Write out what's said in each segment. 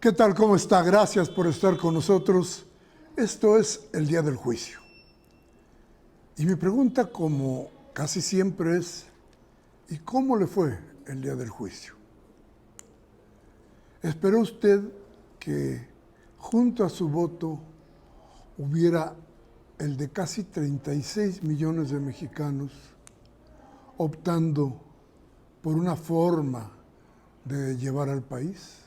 ¿Qué tal? ¿Cómo está? Gracias por estar con nosotros. Esto es el día del juicio. Y mi pregunta, como casi siempre, es: ¿y cómo le fue el día del juicio? ¿Esperó usted que junto a su voto hubiera el de casi 36 millones de mexicanos optando por una forma de llevar al país?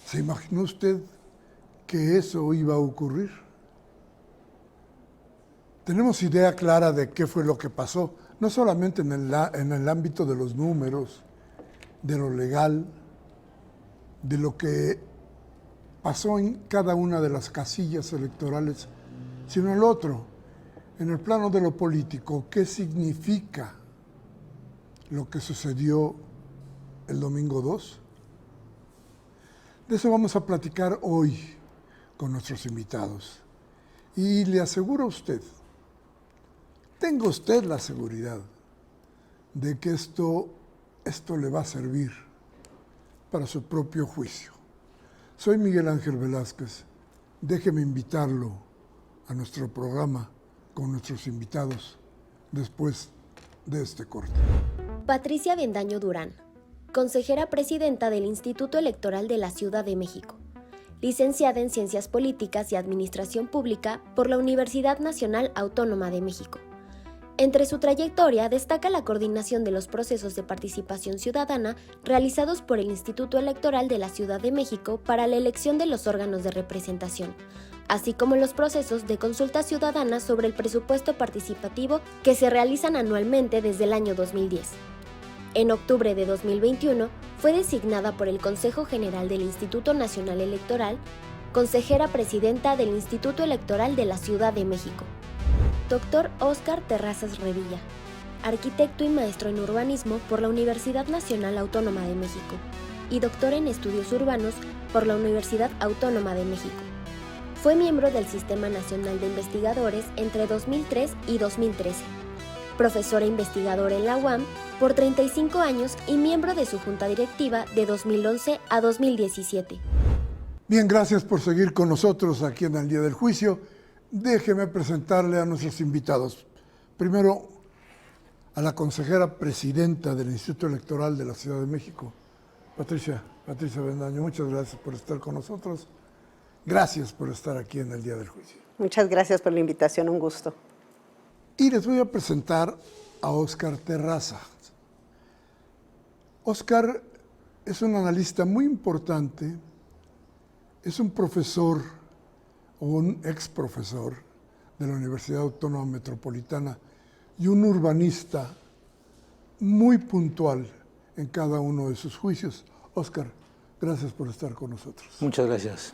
¿Se imaginó usted que eso iba a ocurrir? Tenemos idea clara de qué fue lo que pasó, no solamente en el ámbito de los números, de lo legal, de lo que pasó en cada una de las casillas electorales, sino el otro, en el plano de lo político. ¿Qué significa lo que sucedió el domingo 2? De eso vamos a platicar hoy con nuestros invitados. Y le aseguro a usted, tenga usted la seguridad de que esto le va a servir para su propio juicio. Soy Miguel Ángel Velázquez. Déjeme invitarlo a nuestro programa con nuestros invitados después de este corte. Patricia Avendaño Durán, consejera presidenta del Instituto Electoral de la Ciudad de México, licenciada en Ciencias Políticas y Administración Pública por la Universidad Nacional Autónoma de México. Entre su trayectoria destaca la coordinación de los procesos de participación ciudadana realizados por el Instituto Electoral de la Ciudad de México para la elección de los órganos de representación, así como los procesos de consulta ciudadana sobre el presupuesto participativo que se realizan anualmente desde el año 2010. En octubre de 2021 fue designada por el Consejo General del Instituto Nacional Electoral consejera presidenta del Instituto Electoral de la Ciudad de México. Dr. Óscar Terrazas Revilla, arquitecto y maestro en urbanismo por la Universidad Nacional Autónoma de México y doctor en estudios urbanos por la Universidad Autónoma de México. Fue miembro del Sistema Nacional de Investigadores entre 2003 y 2013, profesor e investigador en la UAM por 35 años y miembro de su junta directiva de 2011 a 2017. Bien, gracias por seguir con nosotros aquí en el Día del Juicio. Déjeme presentarle a nuestros invitados. Primero, a la consejera presidenta del Instituto Electoral de la Ciudad de México, Patricia Avendaño. Muchas gracias por estar con nosotros. Gracias por estar aquí en el Día del Juicio. Muchas gracias por la invitación, un gusto. Y les voy a presentar a Óscar Terrazas. Óscar es un analista muy importante, es un profesor o un ex profesor de la Universidad Autónoma Metropolitana y un urbanista muy puntual en cada uno de sus juicios. Óscar, gracias por estar con nosotros. Muchas gracias.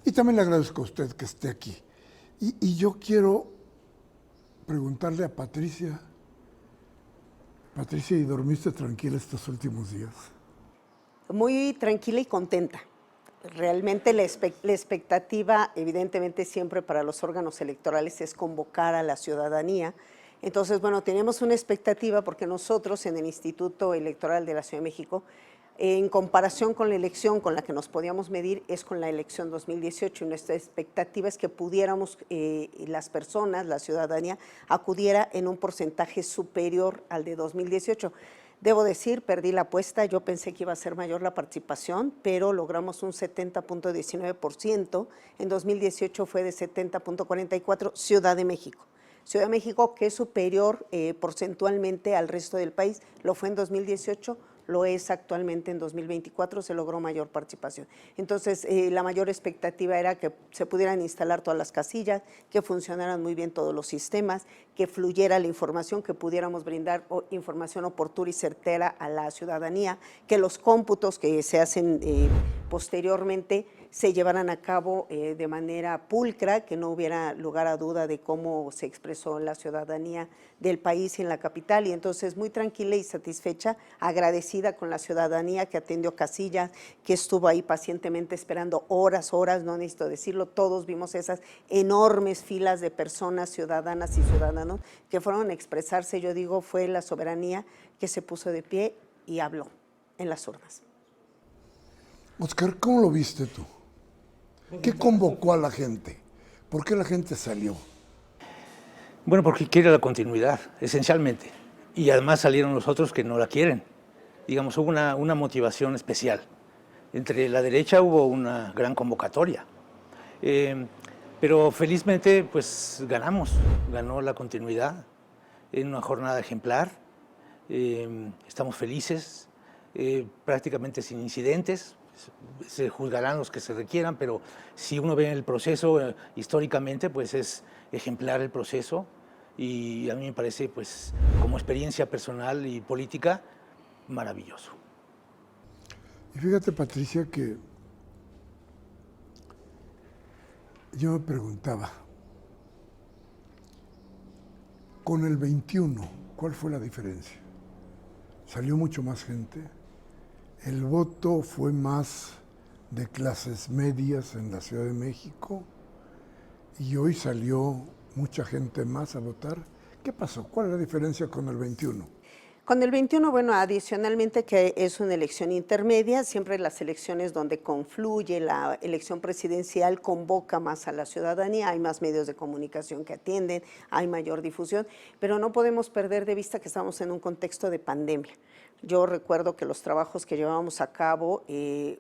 Y también le agradezco a usted que esté aquí. Y yo quiero preguntarle a Patricia, ¿y dormiste tranquila estos últimos días? Muy tranquila y contenta. Realmente la expectativa, evidentemente, siempre para los órganos electorales es convocar a la ciudadanía. Entonces, bueno, tenemos una expectativa porque nosotros en el Instituto Electoral de la Ciudad de México, en comparación con la elección con la que nos podíamos medir, es con la elección 2018. Y nuestra expectativa es que pudiéramos, las personas, la ciudadanía, acudiera en un porcentaje superior al de 2018. Debo decir, perdí la apuesta, yo pensé que iba a ser mayor la participación, pero logramos un 70.19%, en 2018 fue de 70.44%, Ciudad de México. Ciudad de México, que es superior porcentualmente al resto del país, lo fue en 2018, lo es actualmente en 2024, se logró mayor participación. Entonces, la mayor expectativa era que se pudieran instalar todas las casillas, que funcionaran muy bien todos los sistemas, que fluyera la información, que pudiéramos brindar información oportuna y certera a la ciudadanía, que los cómputos que se hacen posteriormente se llevaran a cabo de manera pulcra, que no hubiera lugar a duda de cómo se expresó la ciudadanía del país y en la capital. Y entonces muy tranquila y satisfecha, agradecida con la ciudadanía que atendió casillas, que estuvo ahí pacientemente esperando horas, no necesito decirlo, todos vimos esas enormes filas de personas, ciudadanas y ciudadanos que fueron a expresarse. Yo digo, fue la soberanía que se puso de pie y habló en las urnas. Oscar, ¿cómo lo viste tú? ¿Qué convocó a la gente? ¿Por qué la gente salió? Bueno, porque quiere la continuidad, esencialmente. Y además salieron los otros que no la quieren. Digamos, hubo una motivación especial. Entre la derecha hubo una gran convocatoria. Pero felizmente, pues ganó la continuidad en una jornada ejemplar. Estamos felices, prácticamente sin incidentes. Se juzgarán los que se requieran, pero si uno ve el proceso históricamente, pues es ejemplar el proceso, y a mí me parece, pues, como experiencia personal y política, maravilloso. Y fíjate, Patricia, que yo me preguntaba, con el 21, ¿cuál fue la diferencia? ¿Salió mucho más gente? ¿El voto fue más de clases medias en la Ciudad de México? ¿Y hoy salió mucha gente más a votar? ¿Qué pasó? ¿Cuál es la diferencia con el 21? Con el 21, bueno, adicionalmente que es una elección intermedia, siempre las elecciones donde confluye la elección presidencial convoca más a la ciudadanía, hay más medios de comunicación que atienden, hay mayor difusión, pero no podemos perder de vista que estamos en un contexto de pandemia. Yo recuerdo que los trabajos que llevábamos a cabo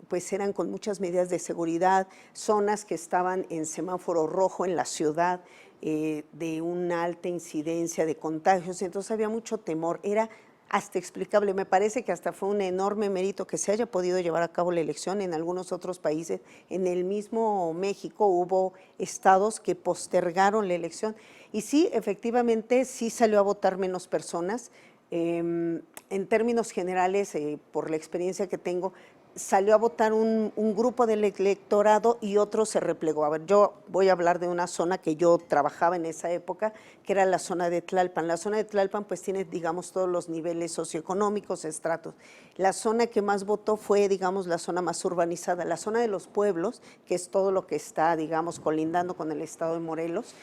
pues eran con muchas medidas de seguridad, zonas que estaban en semáforo rojo en la ciudad, de una alta incidencia de contagios, entonces había mucho temor, era hasta explicable. Me parece que hasta fue un enorme mérito que se haya podido llevar a cabo la elección. En algunos otros países, en el mismo México, hubo estados que postergaron la elección. Y sí, efectivamente, sí salió a votar menos personas. En términos generales, por la experiencia que tengo, salió a votar un grupo del electorado y otro se replegó. A ver, yo voy a hablar de una zona que yo trabajaba en esa época, que era la zona de Tlalpan. La zona de Tlalpan pues tiene, digamos, todos los niveles socioeconómicos, estratos. La zona que más votó fue, digamos, la zona más urbanizada, la zona de los pueblos, que es todo lo que está, digamos, colindando con el estado de Morelos.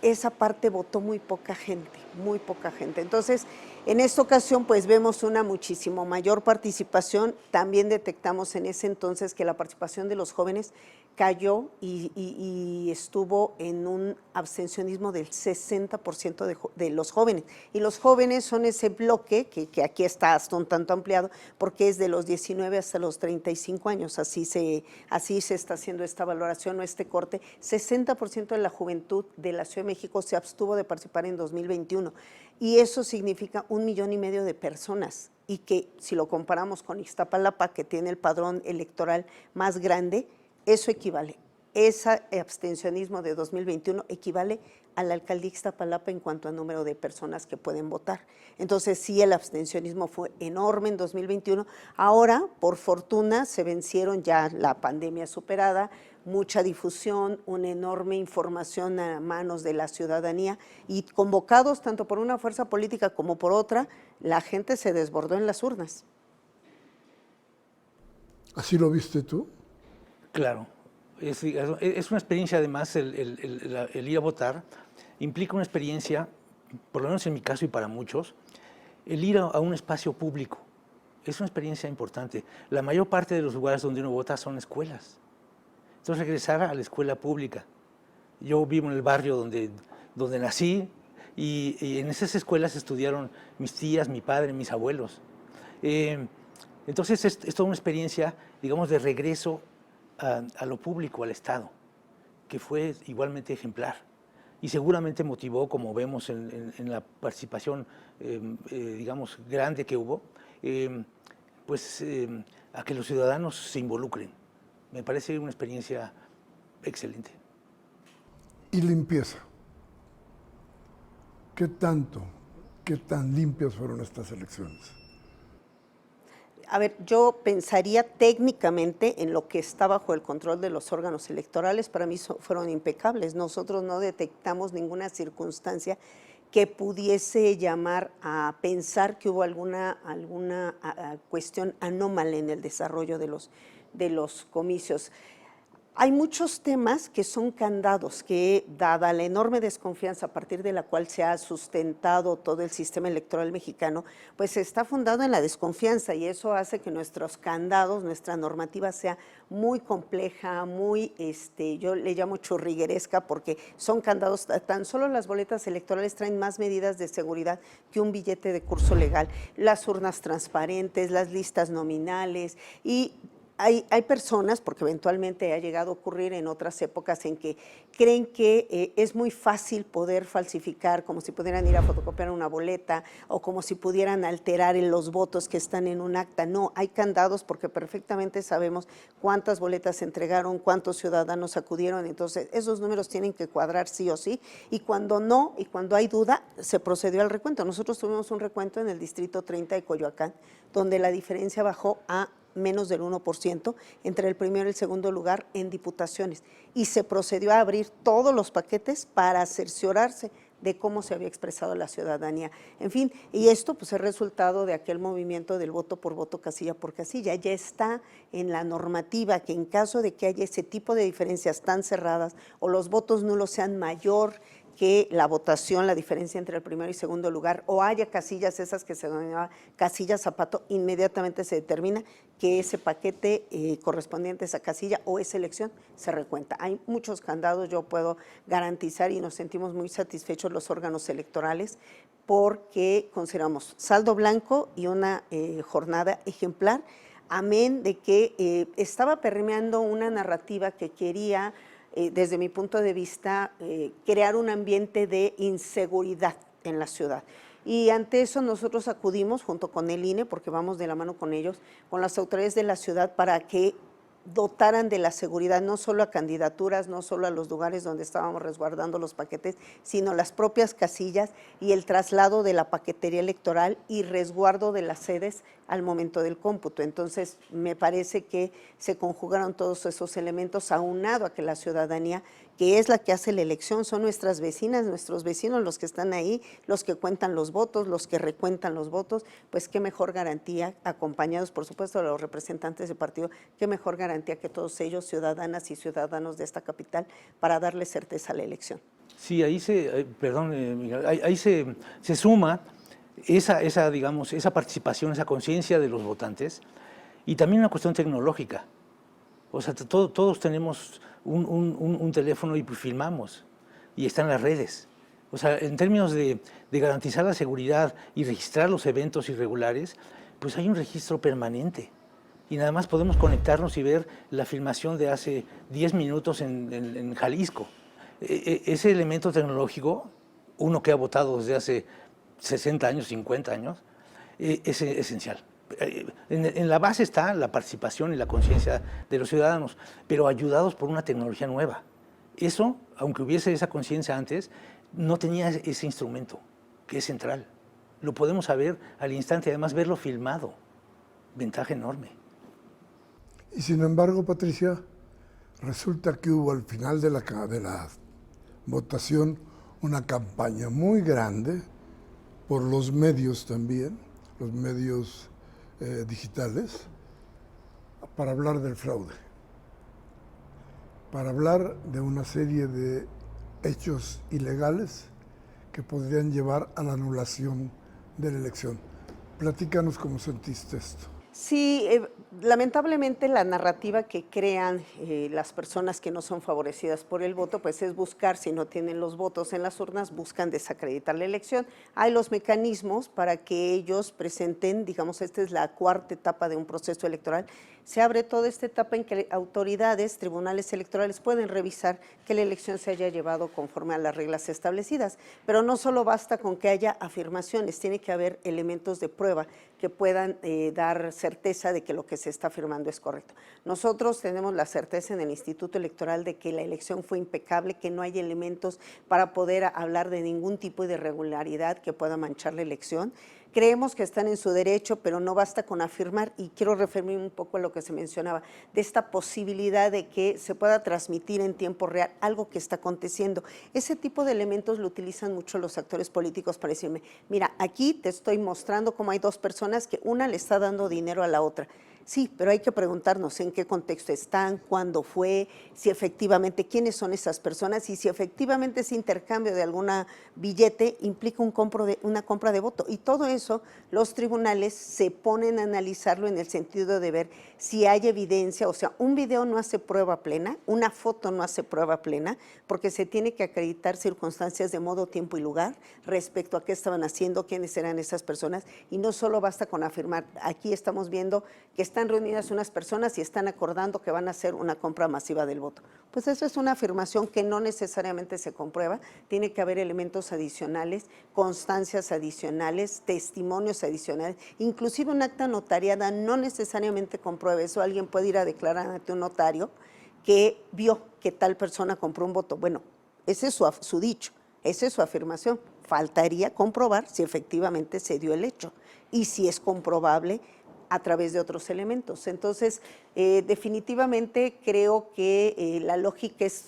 Esa parte votó muy poca gente, muy poca gente. Entonces, en esta ocasión, pues vemos una muchísimo mayor participación. También detectamos en ese entonces que la participación de los jóvenes cayó y estuvo en un abstencionismo del 60% de los jóvenes. Y los jóvenes son ese bloque que aquí está hasta un tanto ampliado, porque es de los 19 hasta los 35 años. Así se está haciendo esta valoración o este corte. 60% de la juventud de la Ciudad de México se abstuvo de participar en 2021. Y eso significa 1,5 millones de personas. Y que si lo comparamos con Iztapalapa, que tiene el padrón electoral más grande, eso equivale, ese abstencionismo de 2021 equivale a la alcaldía Iztapalapa en cuanto a número de personas que pueden votar. Entonces sí, el abstencionismo fue enorme en 2021. Ahora, por fortuna, se vencieron ya, la pandemia superada, mucha difusión, una enorme información a manos de la ciudadanía y convocados tanto por una fuerza política como por otra, la gente se desbordó en las urnas. ¿Así lo viste tú? Claro, es una experiencia, además, el ir a votar implica una experiencia, por lo menos en mi caso y para muchos, el ir a un espacio público. Es una experiencia importante. La mayor parte de los lugares donde uno vota son escuelas. Entonces, regresar a la escuela pública. Yo vivo en el barrio donde nací y en esas escuelas estudiaron mis tías, mi padre, mis abuelos. Entonces, es toda una experiencia, digamos, de regreso a lo público, al Estado, que fue igualmente ejemplar y seguramente motivó, como vemos en la participación, digamos, grande que hubo, a que los ciudadanos se involucren. Me parece una experiencia excelente. Y limpieza. ¿Qué tan limpias fueron estas elecciones? A ver, yo pensaría técnicamente en lo que está bajo el control de los órganos electorales, para mí fueron impecables. Nosotros no detectamos ninguna circunstancia que pudiese llamar a pensar que hubo alguna cuestión anómala en el desarrollo de los comicios. Hay muchos temas que son candados, que dada la enorme desconfianza a partir de la cual se ha sustentado todo el sistema electoral mexicano, pues está fundado en la desconfianza y eso hace que nuestros candados, nuestra normativa sea muy compleja, muy, yo le llamo churrigueresca porque son candados, tan solo las boletas electorales traen más medidas de seguridad que un billete de curso legal, las urnas transparentes, las listas nominales y hay personas, porque eventualmente ha llegado a ocurrir en otras épocas, en que creen que es muy fácil poder falsificar, como si pudieran ir a fotocopiar una boleta o como si pudieran alterar los votos que están en un acta. No, hay candados porque perfectamente sabemos cuántas boletas se entregaron, cuántos ciudadanos acudieron, entonces esos números tienen que cuadrar sí o sí, y cuando no, y cuando hay duda, se procedió al recuento. Nosotros tuvimos un recuento en el distrito 30 de Coyoacán, donde la diferencia bajó a menos del 1% entre el primero y el segundo lugar en diputaciones y se procedió a abrir todos los paquetes para cerciorarse de cómo se había expresado la ciudadanía. En fin, y esto pues es resultado de aquel movimiento del voto por voto, casilla por casilla. Ya está en la normativa que en caso de que haya ese tipo de diferencias tan cerradas o los votos nulos sean mayor que la votación, la diferencia entre el primero y segundo lugar, o haya casillas esas que se denominaban casillas zapato, inmediatamente se determina que ese paquete correspondiente a esa casilla o esa elección se recuenta. Hay muchos candados, yo puedo garantizar y nos sentimos muy satisfechos los órganos electorales porque consideramos saldo blanco y una jornada ejemplar, amén de que estaba permeando una narrativa que quería desde mi punto de vista, crear un ambiente de inseguridad en la ciudad. Y ante eso nosotros acudimos junto con el INE, porque vamos de la mano con ellos, con las autoridades de la ciudad para que dotaran de la seguridad no solo a candidaturas, no solo a los lugares donde estábamos resguardando los paquetes, sino las propias casillas y el traslado de la paquetería electoral y resguardo de las sedes al momento del cómputo. Entonces, me parece que se conjugaron todos esos elementos aunado a que la ciudadanía, que es la que hace la elección, son nuestras vecinas, nuestros vecinos los que están ahí, los que cuentan los votos, los que recuentan los votos, pues qué mejor garantía, acompañados por supuesto de los representantes del partido, qué mejor garantía que todos ellos, ciudadanas y ciudadanos de esta capital, para darle certeza a la elección. Sí, ahí Miguel, ahí se suma esa participación, esa conciencia de los votantes y también una cuestión tecnológica. O sea, todos tenemos un teléfono y pues filmamos y están las redes. O sea, en términos de garantizar la seguridad y registrar los eventos irregulares, pues hay un registro permanente. Y nada más podemos conectarnos y ver la filmación de hace 10 minutos en Jalisco. Ese elemento tecnológico, uno que ha votado desde hace 60 años, 50 años, es esencial. En la base está la participación y la conciencia de los ciudadanos, pero ayudados por una tecnología nueva. Eso, aunque hubiese esa conciencia antes, no tenía ese instrumento, que es central. Lo podemos saber al instante, además verlo filmado. Ventaja enorme. Y sin embargo, Patricia, resulta que hubo al final de la votación una campaña muy grande por los medios también, los medios digitales, para hablar del fraude, para hablar de una serie de hechos ilegales que podrían llevar a la anulación de la elección. Platícanos cómo sentiste esto. Sí, lamentablemente la narrativa que crean las personas que no son favorecidas por el voto, pues es buscar, si no tienen los votos en las urnas, buscan desacreditar la elección. Hay los mecanismos para que ellos presenten, digamos, esta es la cuarta etapa de un proceso electoral, se abre toda esta etapa en que autoridades, tribunales electorales pueden revisar que la elección se haya llevado conforme a las reglas establecidas, pero no solo basta con que haya afirmaciones, tiene que haber elementos de prueba que puedan dar certeza de que lo que se está afirmando es correcto. Nosotros tenemos la certeza en el Instituto Electoral de que la elección fue impecable, que no hay elementos para poder hablar de ningún tipo de irregularidad que pueda manchar la elección. Creemos que están en su derecho, pero no basta con afirmar, y quiero referirme un poco a lo que se mencionaba, de esta posibilidad de que se pueda transmitir en tiempo real algo que está aconteciendo. Ese tipo de elementos lo utilizan mucho los actores políticos para decirme, mira, aquí te estoy mostrando cómo hay dos personas que una le está dando dinero a la otra. Sí, pero hay que preguntarnos en qué contexto están, cuándo fue, si efectivamente, quiénes son esas personas y si efectivamente ese intercambio de alguna billete implica una compra de voto. Y todo eso los tribunales se ponen a analizarlo en el sentido de ver si hay evidencia, o sea, un video no hace prueba plena, una foto no hace prueba plena, porque se tiene que acreditar circunstancias de modo, tiempo y lugar respecto a qué estaban haciendo, quiénes eran esas personas, y no solo basta con afirmar, aquí estamos viendo que están reunidas unas personas y están acordando que van a hacer una compra masiva del voto. Pues eso es una afirmación que no necesariamente se comprueba, tiene que haber elementos adicionales, constancias adicionales, testimonios adicionales, inclusive un acta notariada no necesariamente comprueba eso, alguien puede ir a declarar ante un notario que vio que tal persona compró un voto. Bueno, ese es su dicho, esa es su afirmación. Faltaría comprobar si efectivamente se dio el hecho y si es comprobable a través de otros elementos. Entonces, definitivamente creo que la lógica es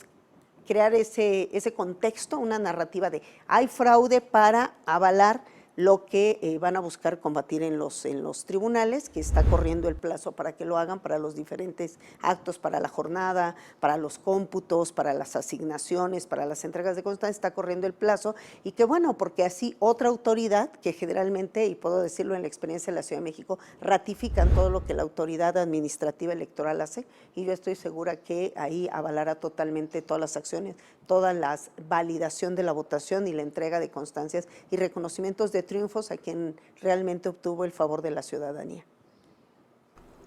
crear ese contexto, una narrativa de hay fraude para avalar lo que van a buscar combatir en los tribunales, que está corriendo el plazo para que lo hagan para los diferentes actos, para la jornada, para los cómputos, para las asignaciones, para las entregas de constancia, está corriendo el plazo, y que bueno, porque así otra autoridad, que generalmente, y puedo decirlo en la experiencia de la Ciudad de México, ratifican todo lo que la autoridad administrativa electoral hace, y yo estoy segura que ahí avalará totalmente todas las acciones, toda la validación de la votación y la entrega de constancias y reconocimientos de triunfos a quien realmente obtuvo el favor de la ciudadanía.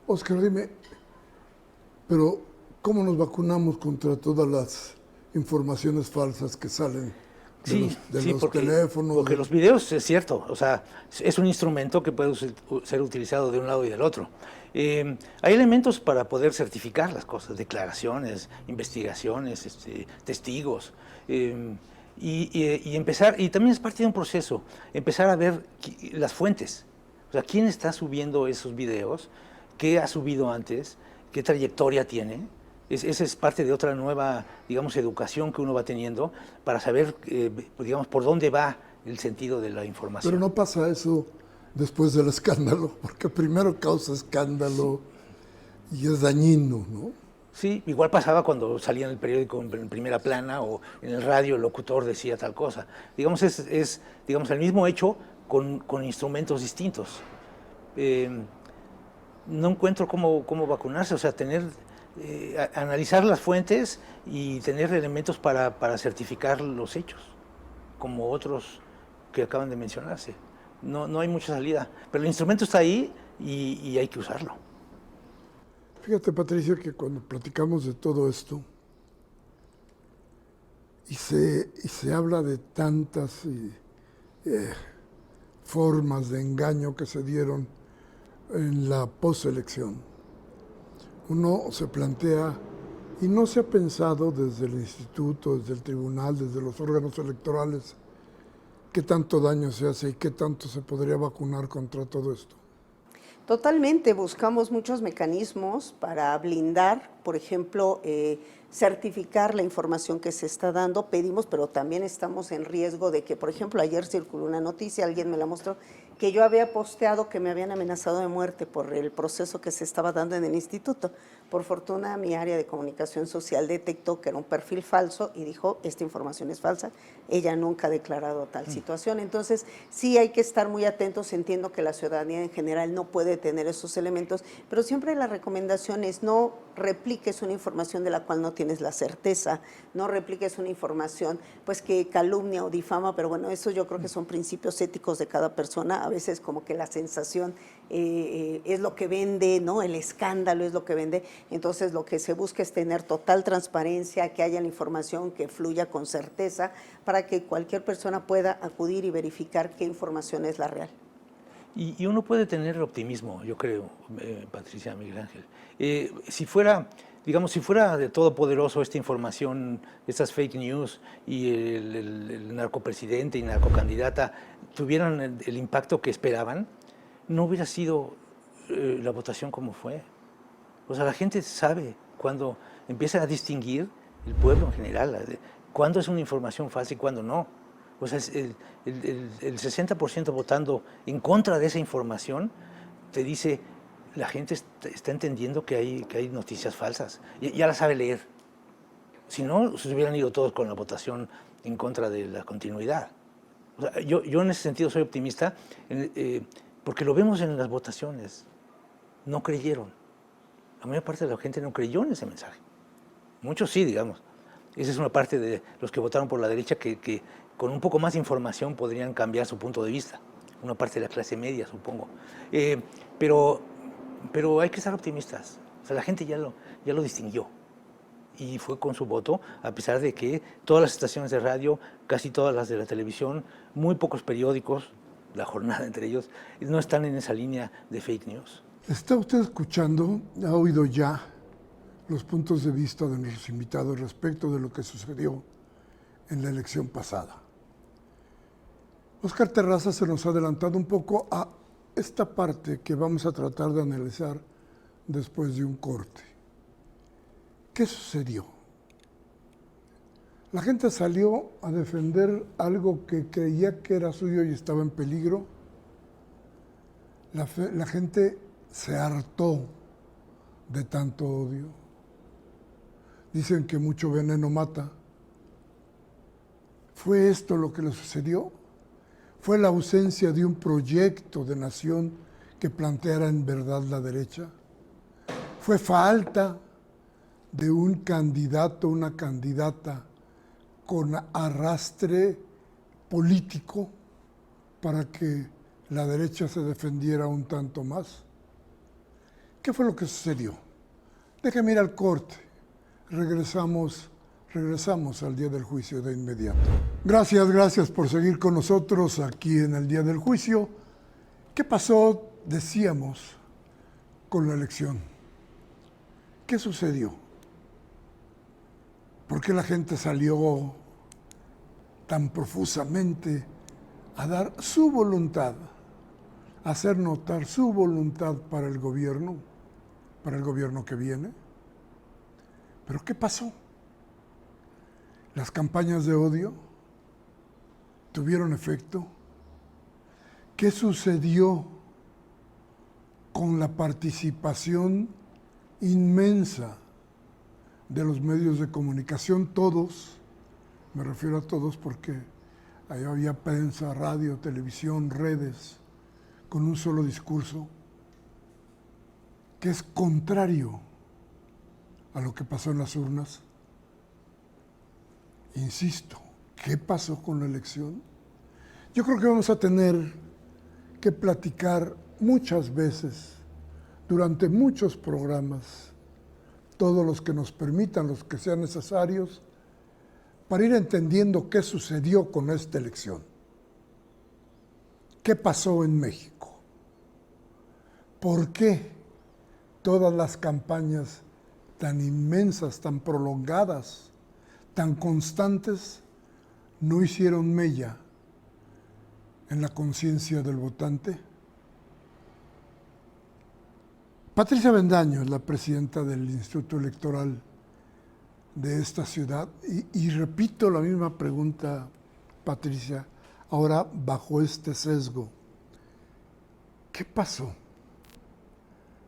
Óscar, dime, pero ¿cómo nos vacunamos contra todas las informaciones falsas que salen de los teléfonos? Porque los videos, es cierto, o sea, es un instrumento que puede ser utilizado de un lado y del otro. Hay elementos para poder certificar las cosas, declaraciones, investigaciones, testigos, y empezar, y también es parte de un proceso, empezar a ver las fuentes, o sea, quién está subiendo esos videos, qué ha subido antes, qué trayectoria tiene. Esa es parte de otra nueva, digamos, educación que uno va teniendo para saber, digamos, por dónde va el sentido de la información. Pero no pasa eso después del escándalo, porque primero causa escándalo y es dañino, ¿no? Sí, igual pasaba cuando salía en el periódico en primera plana o en el radio el locutor decía tal cosa. Digamos, es digamos, el mismo hecho con instrumentos distintos. No encuentro cómo vacunarse, o sea, analizar las fuentes y tener elementos para certificar los hechos, como otros que acaban de mencionarse. No hay mucha salida, pero el instrumento está ahí y hay que usarlo. Fíjate, Patricia, que cuando platicamos de todo esto y se habla de tantas formas de engaño que se dieron en la postelección, uno se plantea, y no se ha pensado desde el instituto, desde el tribunal, desde los órganos electorales, qué tanto daño se hace y qué tanto se podría vacunar contra todo esto. Totalmente, buscamos muchos mecanismos para blindar, por ejemplo, certificar la información que se está dando, pedimos, pero también estamos en riesgo de que, por ejemplo, ayer circuló una noticia, alguien me la mostró, que yo había posteado que me habían amenazado de muerte por el proceso que se estaba dando en el instituto. Por fortuna, mi área de comunicación social detectó que era un perfil falso y dijo, esta información es falsa, ella nunca ha declarado tal situación. Entonces, sí hay que estar muy atentos, entiendo que la ciudadanía en general no puede tener esos elementos, pero siempre la recomendación es no repliques una información de la cual no tienes la certeza, no repliques una información pues que calumnia o difama, pero bueno, eso yo creo que son principios éticos de cada persona, a veces como que la sensación es lo que vende, ¿no? El escándalo es lo que vende, entonces lo que se busca es tener total transparencia, que haya la información que fluya con certeza, para que cualquier persona pueda acudir y verificar qué información es la real. Y uno puede tener optimismo, yo creo, Patricia, Miguel Ángel. Si fuera de todopoderoso esta información, estas fake news y el narcopresidente y narcocandidata tuvieran el impacto que esperaban, no hubiera sido la votación como fue. O sea, la gente sabe cuando empieza a distinguir, el pueblo en general, cuándo es una información falsa y cuándo no. O sea, el 60% votando en contra de esa información te dice la gente está entendiendo que hay noticias falsas. Ya la sabe leer. Si no, se hubieran ido todos con la votación en contra de la continuidad. O sea, yo en ese sentido soy optimista, porque lo vemos en las votaciones. No creyeron. La mayor parte de la gente no creyó en ese mensaje. Muchos sí, digamos. Esa es una parte de los que votaron por la derecha que con un poco más de información podrían cambiar su punto de vista. Una parte de la clase media, supongo. Pero hay que ser optimistas. O sea, la gente ya lo distinguió. Y fue con su voto, a pesar de que todas las estaciones de radio, casi todas las de la televisión, muy pocos periódicos, La Jornada entre ellos, no están en esa línea de fake news. ¿Está usted escuchando? ¿Ha oído ya los puntos de vista de nuestros invitados respecto de lo que sucedió en la elección pasada? Óscar Terraza se nos ha adelantado un poco a esta parte que vamos a tratar de analizar después de un corte. ¿Qué sucedió? La gente salió a defender algo que creía que era suyo y estaba en peligro. La gente se hartó de tanto odio. Dicen que mucho veneno mata. ¿Fue esto lo que le sucedió? ¿Fue la ausencia de un proyecto de nación que planteara en verdad la derecha? ¿Fue falta de un candidato, una candidata con arrastre político para que la derecha se defendiera un tanto más? ¿Qué fue lo que sucedió? Déjeme ir al corte. Regresamos al Día del Juicio de inmediato. Gracias por seguir con nosotros aquí en el Día del Juicio. ¿Qué pasó, decíamos, con la elección? ¿Qué sucedió? ¿Por qué la gente salió tan profusamente a dar su voluntad, a hacer notar su voluntad para el gobierno que viene? ¿Pero qué pasó? ¿Las campañas de odio tuvieron efecto? ¿Qué sucedió con la participación inmensa de los medios de comunicación? Todos, me refiero a todos porque ahí había prensa, radio, televisión, redes, con un solo discurso que es contrario a lo que pasó en las urnas. Insisto, ¿qué pasó con la elección? Yo creo que vamos a tener que platicar muchas veces, durante muchos programas, todos los que nos permitan, los que sean necesarios, para ir entendiendo qué sucedió con esta elección. ¿Qué pasó en México? ¿Por qué todas las campañas tan inmensas, tan prolongadas, tan constantes, no hicieron mella en la conciencia del votante? Patricia Avendaño es la presidenta del Instituto Electoral de esta ciudad y repito la misma pregunta, Patricia, ahora bajo este sesgo. ¿Qué pasó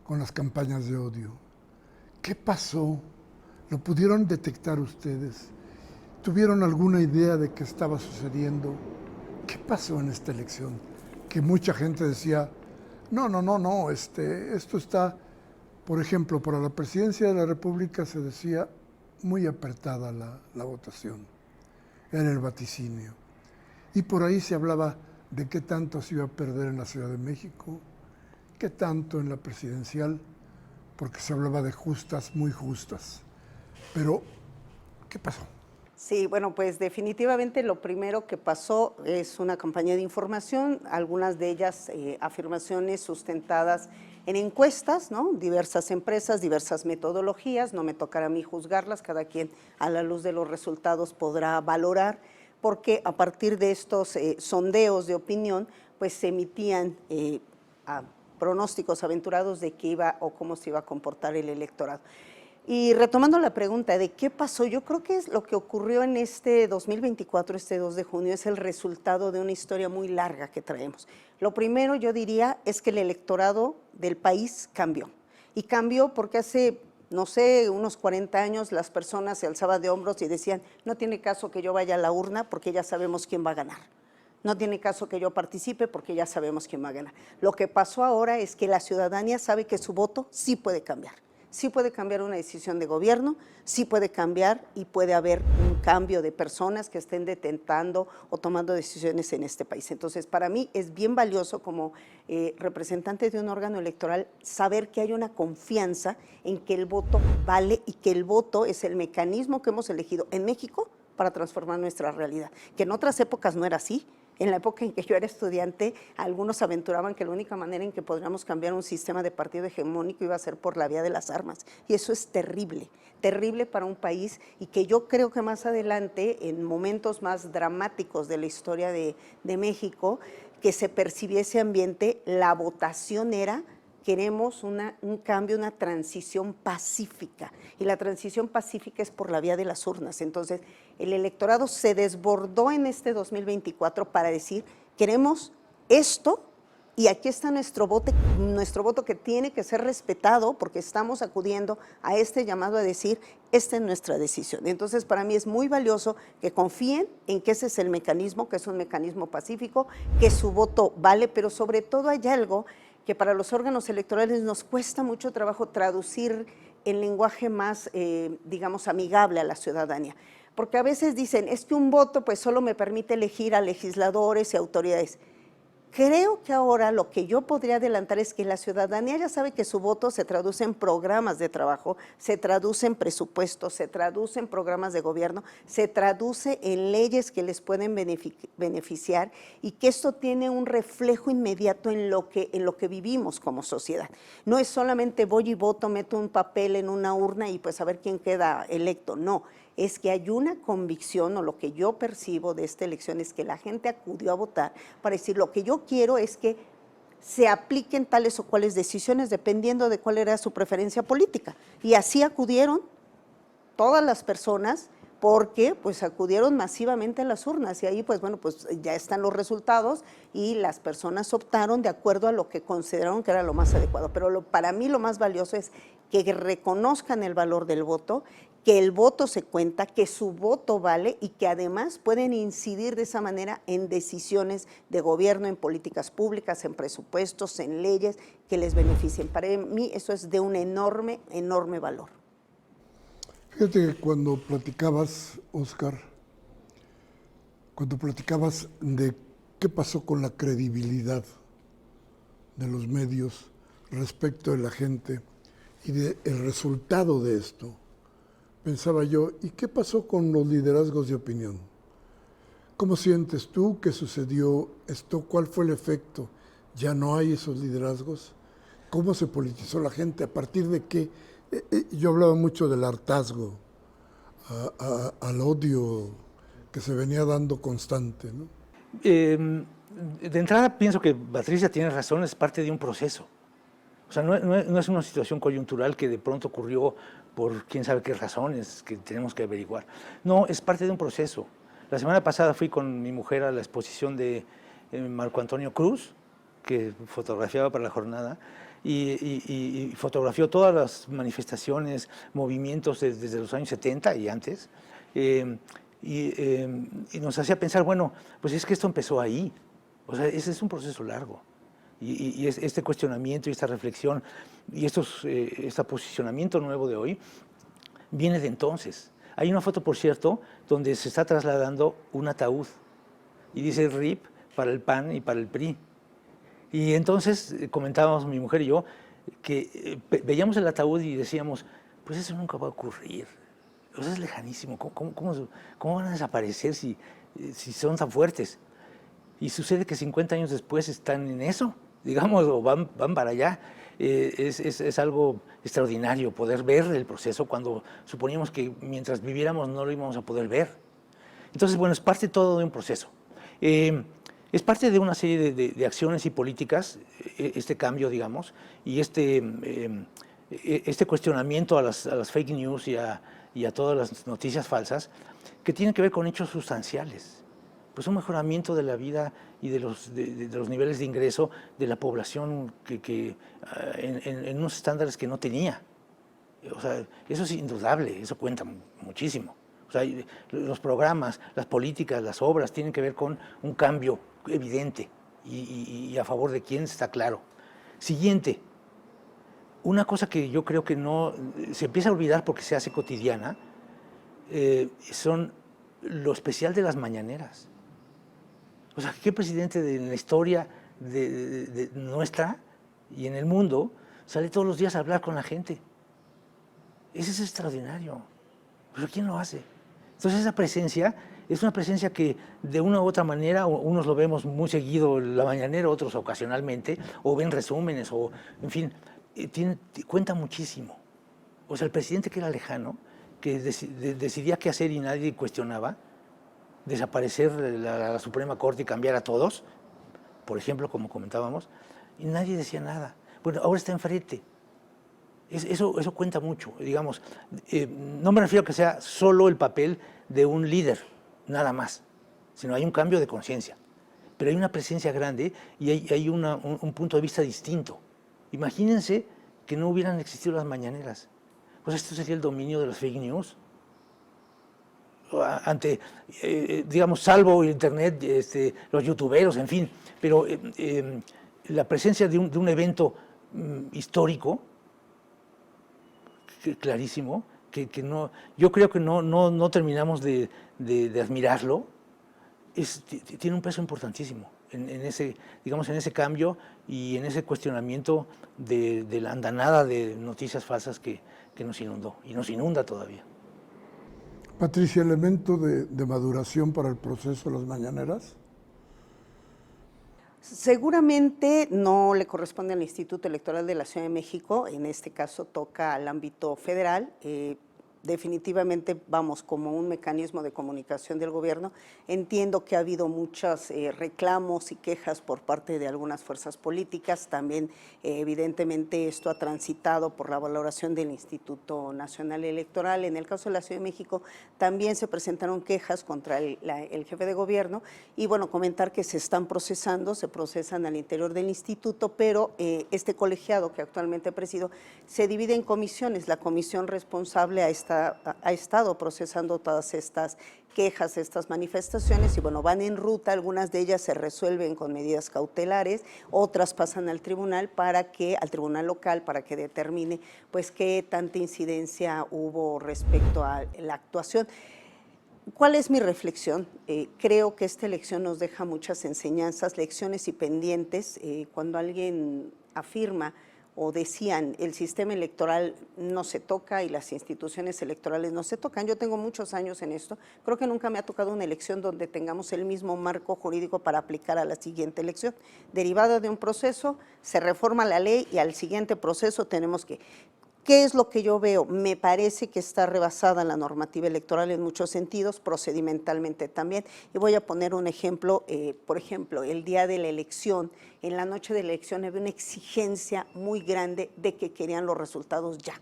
con las campañas de odio? ¿Qué pasó? ¿Lo pudieron detectar ustedes? ¿Tuvieron alguna idea de qué estaba sucediendo? ¿Qué pasó en esta elección? Que mucha gente decía, no, esto está, por ejemplo, para la presidencia de la República se decía muy apretada la votación, era el vaticinio. Y por ahí se hablaba de qué tanto se iba a perder en la Ciudad de México, qué tanto en la presidencial, porque se hablaba de justas, muy justas. Pero, ¿qué pasó? Sí, bueno, pues definitivamente lo primero que pasó es una campaña de información, algunas de ellas afirmaciones sustentadas en encuestas, ¿no? Diversas empresas, diversas metodologías, no me tocará a mí juzgarlas, cada quien a la luz de los resultados podrá valorar, porque a partir de estos sondeos de opinión, pues se emitían pronósticos aventurados de qué iba o cómo se iba a comportar el electorado. Y retomando la pregunta de qué pasó, yo creo que es lo que ocurrió en este 2024, este 2 de junio, es el resultado de una historia muy larga que traemos. Lo primero, yo diría, es que el electorado del país cambió. Y cambió porque hace, no sé, unos 40 años las personas se alzaban de hombros y decían, no tiene caso que yo vaya a la urna porque ya sabemos quién va a ganar. No tiene caso que yo participe porque ya sabemos quién va a ganar. Lo que pasó ahora es que la ciudadanía sabe que su voto sí puede cambiar. Sí puede cambiar una decisión de gobierno, sí puede cambiar y puede haber un cambio de personas que estén detentando o tomando decisiones en este país. Entonces, para mí es bien valioso como representante de un órgano electoral saber que hay una confianza en que el voto vale y que el voto es el mecanismo que hemos elegido en México para transformar nuestra realidad, que en otras épocas no era así. En la época en que yo era estudiante, algunos aventuraban que la única manera en que podríamos cambiar un sistema de partido hegemónico iba a ser por la vía de las armas. Y eso es terrible, terrible para un país y que yo creo que más adelante, en momentos más dramáticos de la historia de México, que se percibiera ese ambiente, la votación era: queremos un cambio, una transición pacífica, y la transición pacífica es por la vía de las urnas. Entonces, el electorado se desbordó en este 2024 para decir, queremos esto, y aquí está nuestro voto que tiene que ser respetado, porque estamos acudiendo a este llamado a decir, esta es nuestra decisión. Entonces, para mí es muy valioso que confíen en que ese es el mecanismo, que es un mecanismo pacífico, que su voto vale, pero sobre todo hay algo que para los órganos electorales nos cuesta mucho trabajo traducir en lenguaje más, digamos, amigable a la ciudadanía. Porque a veces dicen, es que un voto pues solo me permite elegir a legisladores y autoridades. Creo que ahora lo que yo podría adelantar es que la ciudadanía ya sabe que su voto se traduce en programas de trabajo, se traduce en presupuestos, se traduce en programas de gobierno, se traduce en leyes que les pueden beneficiar, y que esto tiene un reflejo inmediato en lo que vivimos como sociedad. No es solamente voy y voto, meto un papel en una urna y pues a ver quién queda electo, no. Es que hay una convicción, o lo que yo percibo de esta elección es que la gente acudió a votar para decir, lo que yo quiero es que se apliquen tales o cuales decisiones dependiendo de cuál era su preferencia política. Y así acudieron todas las personas, porque pues acudieron masivamente a las urnas, y ahí pues bueno, pues ya están los resultados y las personas optaron de acuerdo a lo que consideraron que era lo más adecuado. Pero para mí lo más valioso es que reconozcan el valor del voto, que el voto se cuenta, que su voto vale, y que además pueden incidir de esa manera en decisiones de gobierno, en políticas públicas, en presupuestos, en leyes que les beneficien. Para mí eso es de un enorme, enorme valor. Fíjate que cuando platicabas, Óscar, cuando platicabas de qué pasó con la credibilidad de los medios respecto de la gente y del resultado de esto, pensaba yo, ¿y qué pasó con los liderazgos de opinión? ¿Cómo sientes tú que sucedió esto? ¿Cuál fue el efecto? ¿Ya no hay esos liderazgos? ¿Cómo se politizó la gente? ¿A partir de qué? Yo hablaba mucho del hartazgo, al odio que se venía dando constante, ¿no? De entrada pienso que Patricia tiene razón, es parte de un proceso. O sea, no es una situación coyuntural que de pronto ocurrió por quién sabe qué razones que tenemos que averiguar. No, es parte de un proceso. La semana pasada fui con mi mujer a la exposición de Marco Antonio Cruz, que fotografiaba para la jornada, y fotografió todas las manifestaciones, movimientos desde los años 70 y antes, y nos hacía pensar, bueno, pues es que esto empezó ahí. O sea, ese es un proceso largo. Y este cuestionamiento y esta reflexión y este posicionamiento nuevo de hoy viene de entonces. Hay una foto, por cierto, donde se está trasladando un ataúd y dice RIP para el PAN y para el PRI. Y entonces comentábamos mi mujer y yo que veíamos el ataúd y decíamos, pues eso nunca va a ocurrir. O sea, es lejanísimo. ¿Cómo van a desaparecer si son tan fuertes? Y sucede que 50 años después están en eso, digamos, o van para allá. Es algo extraordinario poder ver el proceso cuando suponíamos que mientras viviéramos no lo íbamos a poder ver. Entonces, bueno, es parte todo de un proceso. Es parte de una serie de acciones y políticas, este cambio, digamos, y este cuestionamiento a las fake news y a todas las noticias falsas, que tienen que ver con hechos sustanciales. Pues un mejoramiento de la vida y de los niveles de ingreso de la población en unos estándares que no tenía. O sea, eso es indudable, eso cuenta muchísimo. O sea, los programas, las políticas, las obras tienen que ver con un cambio evidente y a favor de quién está claro. Siguiente, una cosa que yo creo que no se empieza a olvidar porque se hace cotidiana, son lo especial de las mañaneras. O sea, ¿qué presidente de la historia de nuestra y en el mundo sale todos los días a hablar con la gente? Ese es extraordinario. ¿Pero quién lo hace? Entonces esa presencia es una presencia que de una u otra manera, unos lo vemos muy seguido en la mañanera, otros ocasionalmente, o ven resúmenes, o en fin, cuenta muchísimo. O sea, el presidente que era lejano, que decidía qué hacer y nadie cuestionaba, desaparecer la Suprema Corte y cambiar a todos, por ejemplo, como comentábamos, y nadie decía nada. Bueno, ahora está enfrente. Eso cuenta mucho, digamos. No me refiero a que sea solo el papel de un líder, nada más, sino hay un cambio de conciencia. Pero hay una presencia grande y hay un punto de vista distinto. Imagínense que no hubieran existido las mañaneras. Pues esto sería el dominio de las fake news. Ante, digamos, salvo Internet, los youtuberos, en fin, pero la presencia de un evento histórico, clarísimo, que no, yo creo que no terminamos de admirarlo, tiene un peso importantísimo en ese cambio y en ese cuestionamiento de la andanada de noticias falsas que nos inundó y nos inunda todavía. Patricia, ¿elemento de maduración para el proceso de las mañaneras? Seguramente no le corresponde al Instituto Electoral de la Ciudad de México, en este caso toca al ámbito federal. Definitivamente vamos como un mecanismo de comunicación del gobierno. Entiendo que ha habido muchos reclamos y quejas por parte de algunas fuerzas políticas. También evidentemente esto ha transitado por la valoración del Instituto Nacional Electoral. En el caso de la Ciudad de México también se presentaron quejas contra el jefe de gobierno y bueno, comentar que se procesan al interior del instituto, pero este colegiado que actualmente presido se divide en comisiones. La comisión responsable ha estado procesando todas estas quejas, estas manifestaciones y bueno, van en ruta, algunas de ellas se resuelven con medidas cautelares, otras pasan al tribunal local para que determine pues qué tanta incidencia hubo respecto a la actuación. ¿Cuál es mi reflexión? Creo que esta elección nos deja muchas enseñanzas, lecciones y pendientes. Cuando alguien afirma o decían el sistema electoral no se toca y las instituciones electorales no se tocan. Yo tengo muchos años en esto, creo que nunca me ha tocado una elección donde tengamos el mismo marco jurídico para aplicar a la siguiente elección. Derivada de un proceso, se reforma la ley y al siguiente proceso tenemos que… ¿Qué es lo que yo veo? Me parece que está rebasada la normativa electoral en muchos sentidos, procedimentalmente también. Y voy a poner un ejemplo, por ejemplo, el día de la elección, en la noche de la elección había una exigencia muy grande de que querían los resultados ya.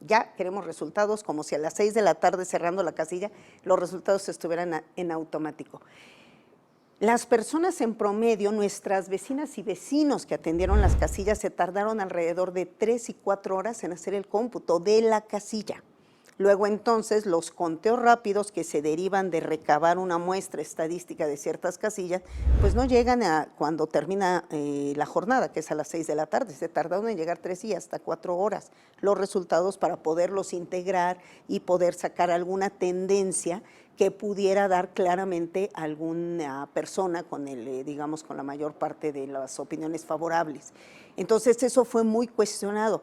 Ya queremos resultados como si a las 6 de la tarde cerrando la casilla los resultados estuvieran en automático. Las personas en promedio, nuestras vecinas y vecinos que atendieron las casillas se tardaron alrededor de 3 y 4 horas en hacer el cómputo de la casilla. Luego entonces los conteos rápidos que se derivan de recabar una muestra estadística de ciertas casillas, pues no llegan a cuando termina la jornada, que es a las 6 de la tarde, se tardaron en llegar 3 y hasta 4 horas los resultados para poderlos integrar y poder sacar alguna tendencia que pudiera dar claramente a alguna persona con digamos, con la mayor parte de las opiniones favorables. Entonces eso fue muy cuestionado.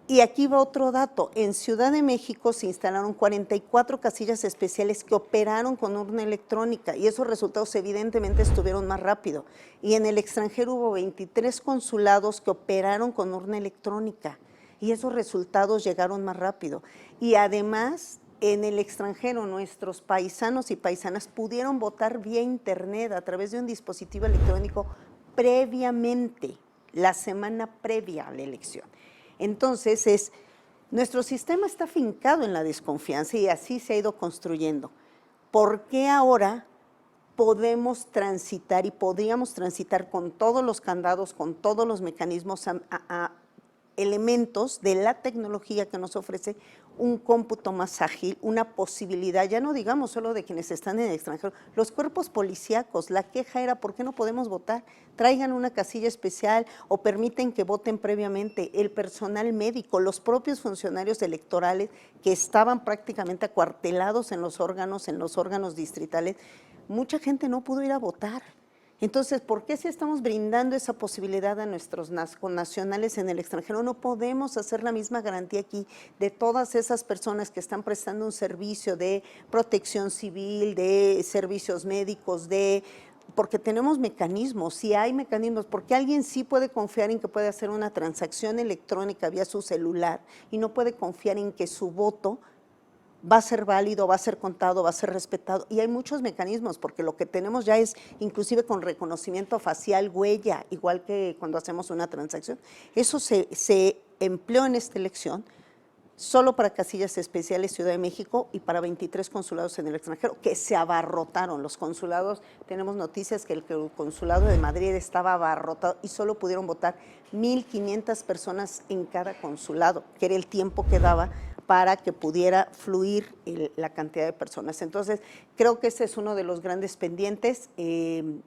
Y aquí va otro dato, en Ciudad de México se instalaron 44 casillas especiales que operaron con urna electrónica y esos resultados evidentemente estuvieron más rápido. Y en el extranjero hubo 23 consulados que operaron con urna electrónica y esos resultados llegaron más rápido. Y además, en el extranjero nuestros paisanos y paisanas pudieron votar vía internet a través de un dispositivo electrónico previamente, la semana previa a la elección. Entonces, nuestro sistema está fincado en la desconfianza y así se ha ido construyendo. ¿Por qué ahora podemos transitar y podríamos transitar con todos los candados, con todos los mecanismos a elementos de la tecnología que nos ofrece un cómputo más ágil, una posibilidad, ya no digamos solo de quienes están en el extranjero, los cuerpos policíacos, la queja era ¿por qué no podemos votar? Traigan una casilla especial o permiten que voten previamente, el personal médico, los propios funcionarios electorales que estaban prácticamente acuartelados en los órganos distritales, mucha gente no pudo ir a votar. Entonces, ¿por qué si estamos brindando esa posibilidad a nuestros connacionales en el extranjero, no podemos hacer la misma garantía aquí de todas esas personas que están prestando un servicio de protección civil, de servicios médicos, porque tenemos mecanismos, si hay mecanismos, porque alguien sí puede confiar en que puede hacer una transacción electrónica vía su celular y no puede confiar en que su voto va a ser válido, va a ser contado, va a ser respetado. Y hay muchos mecanismos, porque lo que tenemos ya es inclusive con reconocimiento facial, huella, igual que cuando hacemos una transacción. Eso se empleó en esta elección solo para casillas especiales Ciudad de México y para 23 consulados en el extranjero, que se abarrotaron. Los consulados, tenemos noticias que el consulado de Madrid estaba abarrotado y solo pudieron votar 1,500 personas en cada consulado, que era el tiempo que daba para que pudiera fluir la cantidad de personas. Entonces, creo que ese es uno de los grandes pendientes.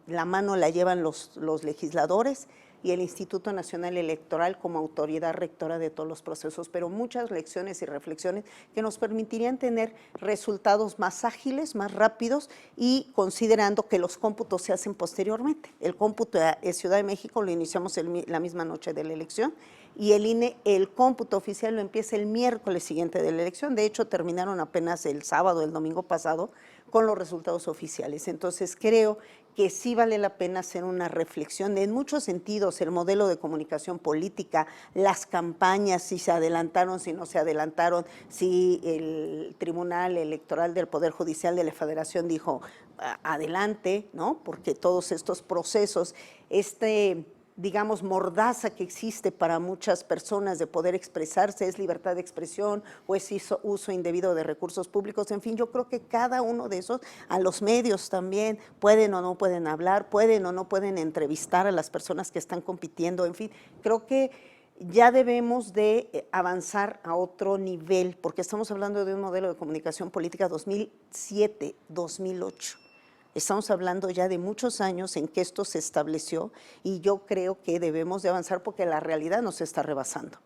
La mano la llevan los legisladores y el Instituto Nacional Electoral como autoridad rectora de todos los procesos, pero muchas lecciones y reflexiones que nos permitirían tener resultados más ágiles, más rápidos y considerando que los cómputos se hacen posteriormente. El cómputo de Ciudad de México lo iniciamos la misma noche de la elección y el INE, el cómputo oficial lo empieza el miércoles siguiente de la elección. De hecho, terminaron apenas el sábado, el domingo pasado, con los resultados oficiales. Entonces, creo que sí vale la pena hacer una reflexión en muchos sentidos, el modelo de comunicación política, las campañas, si se adelantaron, si no se adelantaron, si el Tribunal Electoral del Poder Judicial de la Federación dijo adelante, ¿no? Porque todos estos procesos, digamos, mordaza que existe para muchas personas de poder expresarse, es libertad de expresión o es uso indebido de recursos públicos, en fin, yo creo que cada uno de esos, a los medios también, pueden o no pueden hablar, pueden o no pueden entrevistar a las personas que están compitiendo, en fin, creo que ya debemos de avanzar a otro nivel, porque estamos hablando de un modelo de comunicación política 2007-2008. Estamos hablando ya de muchos años en que esto se estableció y yo creo que debemos de avanzar porque la realidad nos está rebasando.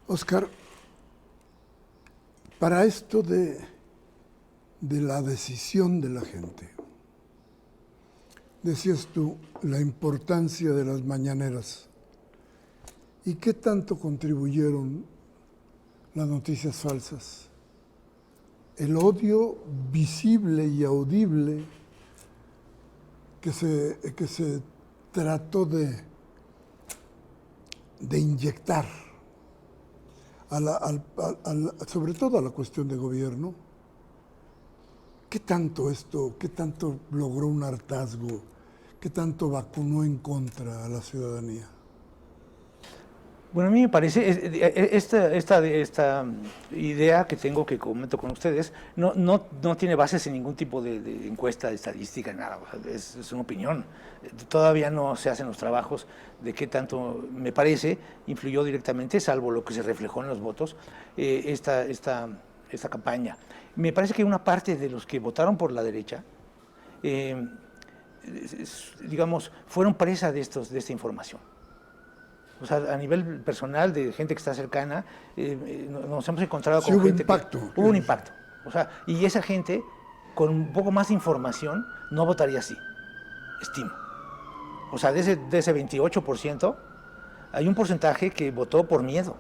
Óscar, para esto de la decisión de la gente, decías tú la importancia de las mañaneras. ¿Y qué tanto contribuyeron las noticias falsas? El odio visible y audible que se trató de inyectar, sobre todo a la cuestión de gobierno. ¿Qué tanto logró un hartazgo? ¿Qué tanto vacunó en contra a la ciudadanía? Bueno, a mí me parece, esta idea que tengo, que comento con ustedes, no tiene bases en ningún tipo de encuesta, de estadística, nada, es una opinión. Todavía no se hacen los trabajos de qué tanto, me parece, influyó directamente, salvo lo que se reflejó en los votos, esta campaña. Me parece que una parte de los que votaron por la derecha, digamos, fueron presa de esta información. O sea, a nivel personal, de gente que está cercana, nos hemos encontrado con gente hubo un impacto. O sea, y esa gente, con un poco más de información, no votaría así, estimo. O sea, de ese 28%, hay un porcentaje que votó por miedo.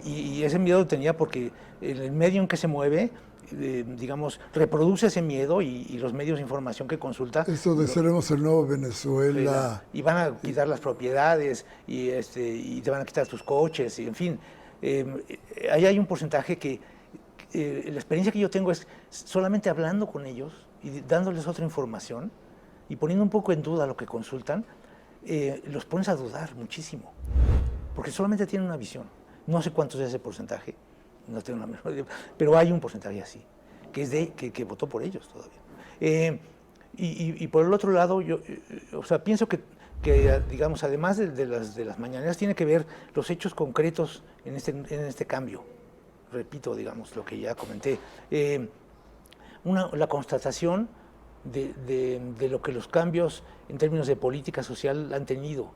Y ese miedo lo tenía porque el medio en que se mueve, digamos, reproduce ese miedo y los medios de información que consulta. Eso de seremos el nuevo Venezuela. Y van a quitar las propiedades y te van a quitar tus coches, y en fin. Ahí hay un porcentaje que la experiencia que yo tengo es solamente hablando con ellos y dándoles otra información y poniendo un poco en duda lo que consultan, los pones a dudar muchísimo, porque solamente tienen una visión. No sé cuánto es ese porcentaje, no tengo la menor idea, pero hay un porcentaje así, que es que votó por ellos todavía. Y por el otro lado, yo o sea, pienso que digamos, además de las mañaneras, tiene que ver los hechos concretos en este cambio. Repito, digamos, lo que ya comenté. La constatación de lo que los cambios en términos de política social han tenido.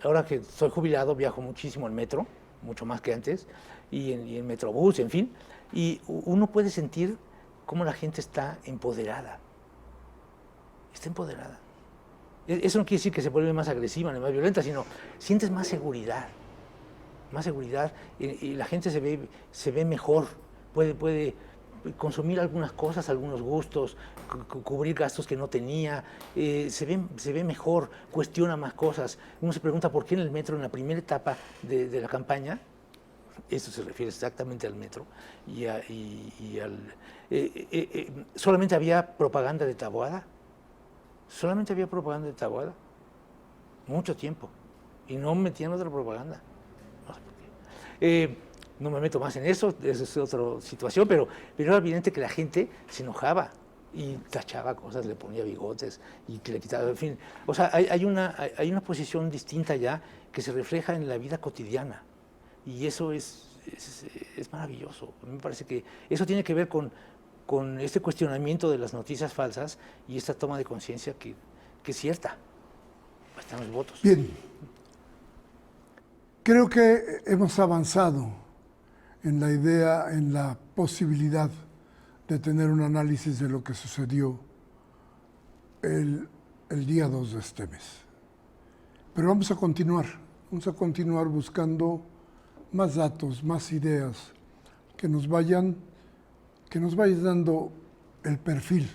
Ahora que soy jubilado, viajo muchísimo en metro, mucho más que antes, y en Metrobús, en fin, y uno puede sentir cómo la gente está empoderada. Está empoderada. Eso no quiere decir que se vuelve más agresiva ni más violenta, sino sientes más seguridad. Más seguridad, y la gente se ve mejor, puede consumir algunas cosas, algunos gustos, cubrir gastos que no tenía, se ve mejor, cuestiona más cosas. Uno se pregunta por qué en el metro, en la primera etapa de la campaña, esto se refiere exactamente al metro, solamente había propaganda de Taboada, mucho tiempo, y no metían otra propaganda. No sé por qué. No me meto más en eso, esa es otra situación, pero era evidente que la gente se enojaba y tachaba cosas, le ponía bigotes y que le quitaba, en fin. O sea, hay una posición distinta ya que se refleja en la vida cotidiana, y eso es maravilloso. A mí me parece que eso tiene que ver con este cuestionamiento de las noticias falsas y esta toma de conciencia que es cierta. Están los votos. Bien, creo que hemos avanzado en la idea, en la posibilidad de tener un análisis de lo que sucedió el día 2 de este mes. Pero vamos a continuar buscando más datos, más ideas que nos vayan dando el perfil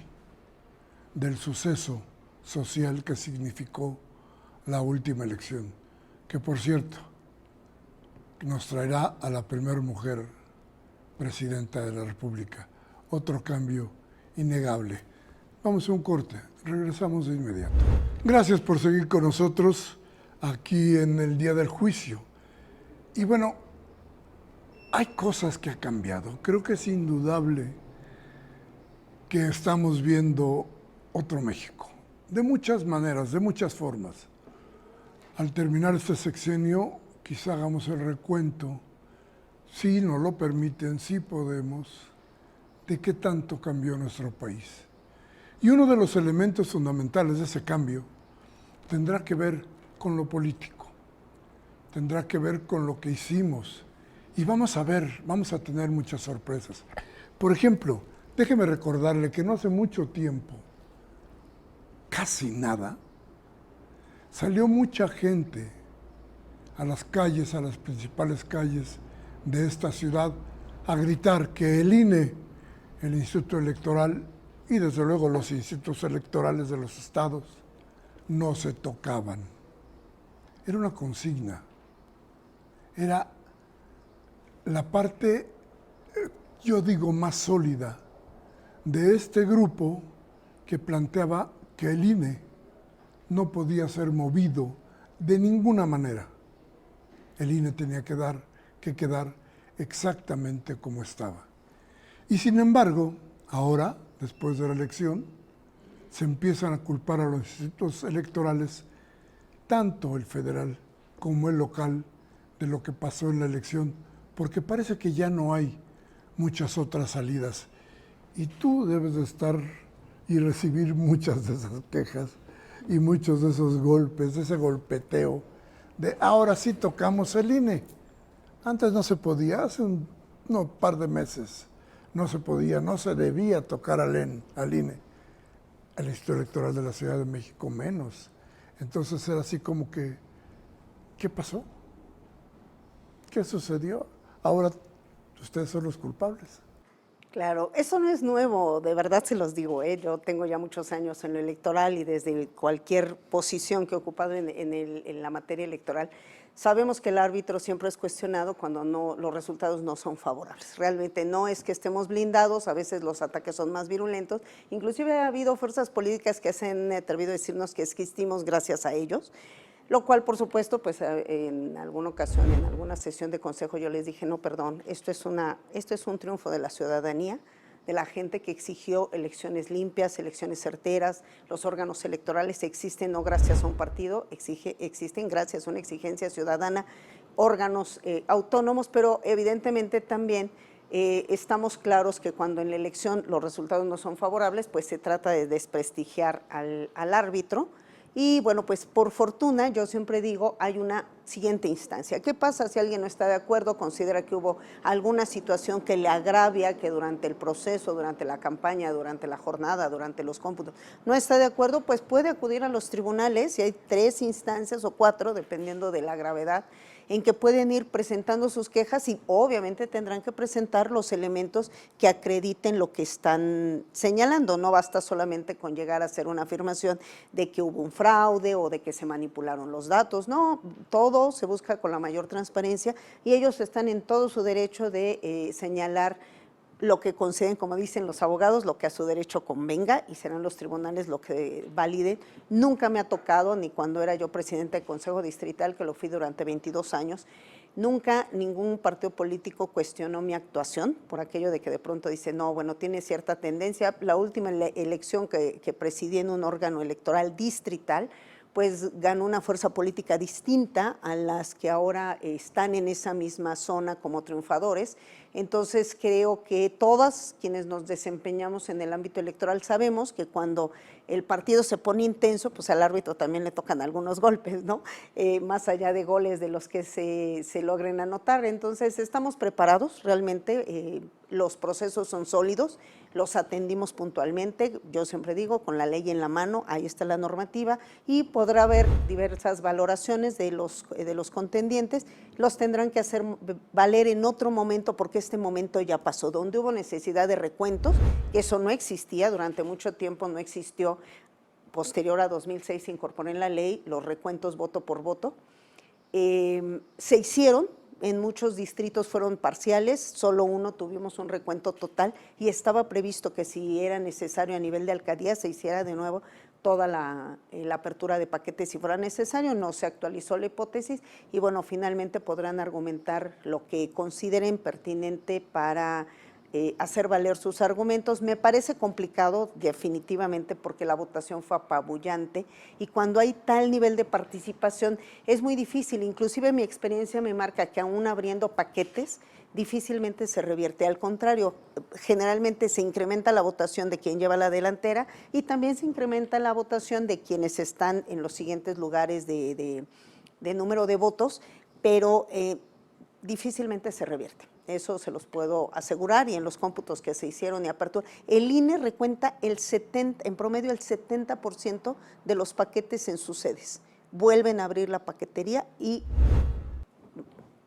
del suceso social que significó la última elección, que por cierto nos traerá a la primera mujer presidenta de la República. Otro cambio innegable. Vamos a un corte, regresamos de inmediato. Gracias por seguir con nosotros aquí en el día del juicio. Y bueno, hay cosas que han cambiado. Creo que es indudable que estamos viendo otro México, de muchas maneras, de muchas formas. Al terminar este sexenio, quizá hagamos el recuento, si nos lo permiten, si podemos, de qué tanto cambió nuestro país. Y uno de los elementos fundamentales de ese cambio tendrá que ver con lo político, tendrá que ver con lo que hicimos. Y vamos a tener muchas sorpresas. Por ejemplo, déjeme recordarle que no hace mucho tiempo, casi nada, salió mucha gente a las calles, a las principales calles de esta ciudad, a gritar que el INE, el Instituto Electoral y desde luego los institutos electorales de los estados no se tocaban. Era una consigna, era la parte, yo digo, más sólida de este grupo que planteaba que el INE no podía ser movido de ninguna manera. El INE tenía que quedar exactamente como estaba. Y sin embargo, ahora, después de la elección, se empiezan a culpar a los institutos electorales, tanto el federal como el local, de lo que pasó en la elección, porque parece que ya no hay muchas otras salidas. Y tú debes de estar y recibir muchas de esas quejas y muchos de esos golpes, de ese golpeteo, de ahora sí tocamos el INE. Antes no se podía, hace un par de meses no se podía, no se debía tocar al INE. El Instituto Electoral de la Ciudad de México menos. Entonces era así como que, ¿qué pasó? ¿Qué sucedió? Ahora ustedes son los culpables. Claro, eso no es nuevo, de verdad se los digo, ¿eh? Yo tengo ya muchos años en lo electoral y desde cualquier posición que he ocupado en la materia electoral, sabemos que el árbitro siempre es cuestionado cuando los resultados no son favorables. Realmente no es que estemos blindados, a veces los ataques son más virulentos, inclusive ha habido fuerzas políticas que se han atrevido a decirnos que existimos gracias a ellos. Lo cual, por supuesto, pues en alguna ocasión, en alguna sesión de consejo, yo les dije, no, perdón, esto es un triunfo de la ciudadanía, de la gente que exigió elecciones limpias, elecciones certeras. Los órganos electorales existen no gracias a un partido, existen gracias a una exigencia ciudadana, órganos autónomos, pero evidentemente también estamos claros que cuando en la elección los resultados no son favorables, pues se trata de desprestigiar al árbitro. Y bueno, pues por fortuna, yo siempre digo, hay una siguiente instancia. ¿Qué pasa si alguien no está de acuerdo, considera que hubo alguna situación que le agravia, que durante el proceso, durante la campaña, durante la jornada, durante los cómputos, no está de acuerdo? Pues puede acudir a los tribunales, y hay 3 instancias o 4, dependiendo de la gravedad, en que pueden ir presentando sus quejas y obviamente tendrán que presentar los elementos que acrediten lo que están señalando. No basta solamente con llegar a hacer una afirmación de que hubo un fraude o de que se manipularon los datos. No, todo se busca con la mayor transparencia y ellos están en todo su derecho de señalar lo que conceden, como dicen los abogados, lo que a su derecho convenga, y serán los tribunales lo que validen. Nunca me ha tocado, ni cuando era yo presidenta del Consejo Distrital, que lo fui durante 22 años, nunca ningún partido político cuestionó mi actuación por aquello de que de pronto dice, no, bueno, tiene cierta tendencia. La última elección que presidí en un órgano electoral distrital, pues ganó una fuerza política distinta a las que ahora están en esa misma zona como triunfadores. Entonces creo que todas quienes nos desempeñamos en el ámbito electoral sabemos que cuando el partido se pone intenso, pues al árbitro también le tocan algunos golpes, ¿no? Más allá de goles de los que se logren anotar. Entonces estamos preparados realmente, los procesos son sólidos, los atendimos puntualmente, yo siempre digo, con la ley en la mano, ahí está la normativa, y podrá haber diversas valoraciones de los contendientes, los tendrán que hacer valer en otro momento, porque este momento ya pasó, donde hubo necesidad de recuentos, que eso no existía, durante mucho tiempo no existió. Posterior a 2006 se incorporó en la ley los recuentos voto por voto, se hicieron. En muchos distritos fueron parciales, solo uno tuvimos un recuento total y estaba previsto que si era necesario a nivel de alcaldía se hiciera de nuevo toda la apertura de paquetes si fuera necesario. No se actualizó la hipótesis y bueno, finalmente podrán argumentar lo que consideren pertinente para hacer valer sus argumentos. Me parece complicado definitivamente porque la votación fue apabullante y cuando hay tal nivel de participación es muy difícil. Inclusive mi experiencia me marca que aún abriendo paquetes difícilmente se revierte. Al contrario, generalmente se incrementa la votación de quien lleva la delantera y también se incrementa la votación de quienes están en los siguientes lugares de número de votos, pero difícilmente se revierte. Eso se los puedo asegurar, y en los cómputos que se hicieron y apertura, el INE recuenta en promedio el 70% de los paquetes en sus sedes. Vuelven a abrir la paquetería y,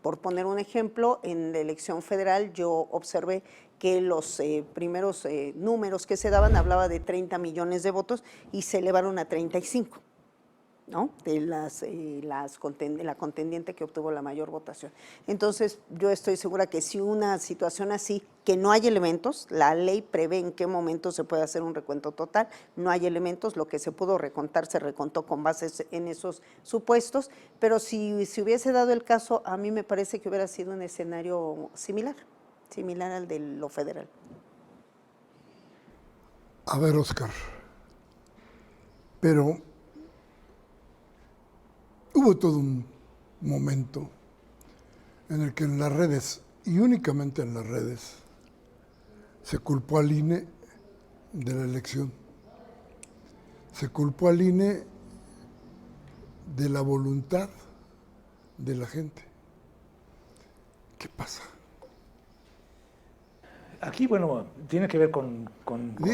por poner un ejemplo, en la elección federal yo observé que los primeros números que se daban hablaba de 30 millones de votos y se elevaron a 35. ¿No? De la contendiente que obtuvo la mayor votación. Entonces, yo estoy segura que si una situación así, que no hay elementos, la ley prevé en qué momento se puede hacer un recuento total, no hay elementos, lo que se pudo recontar se recontó con bases en esos supuestos, pero si se hubiese dado el caso, a mí me parece que hubiera sido un escenario similar al de lo federal. A ver, Óscar, pero hubo todo un momento en el que en las redes, y únicamente en las redes, se culpó al INE de la elección. Se culpó al INE de la voluntad de la gente. ¿Qué pasa? Aquí, bueno, tiene que ver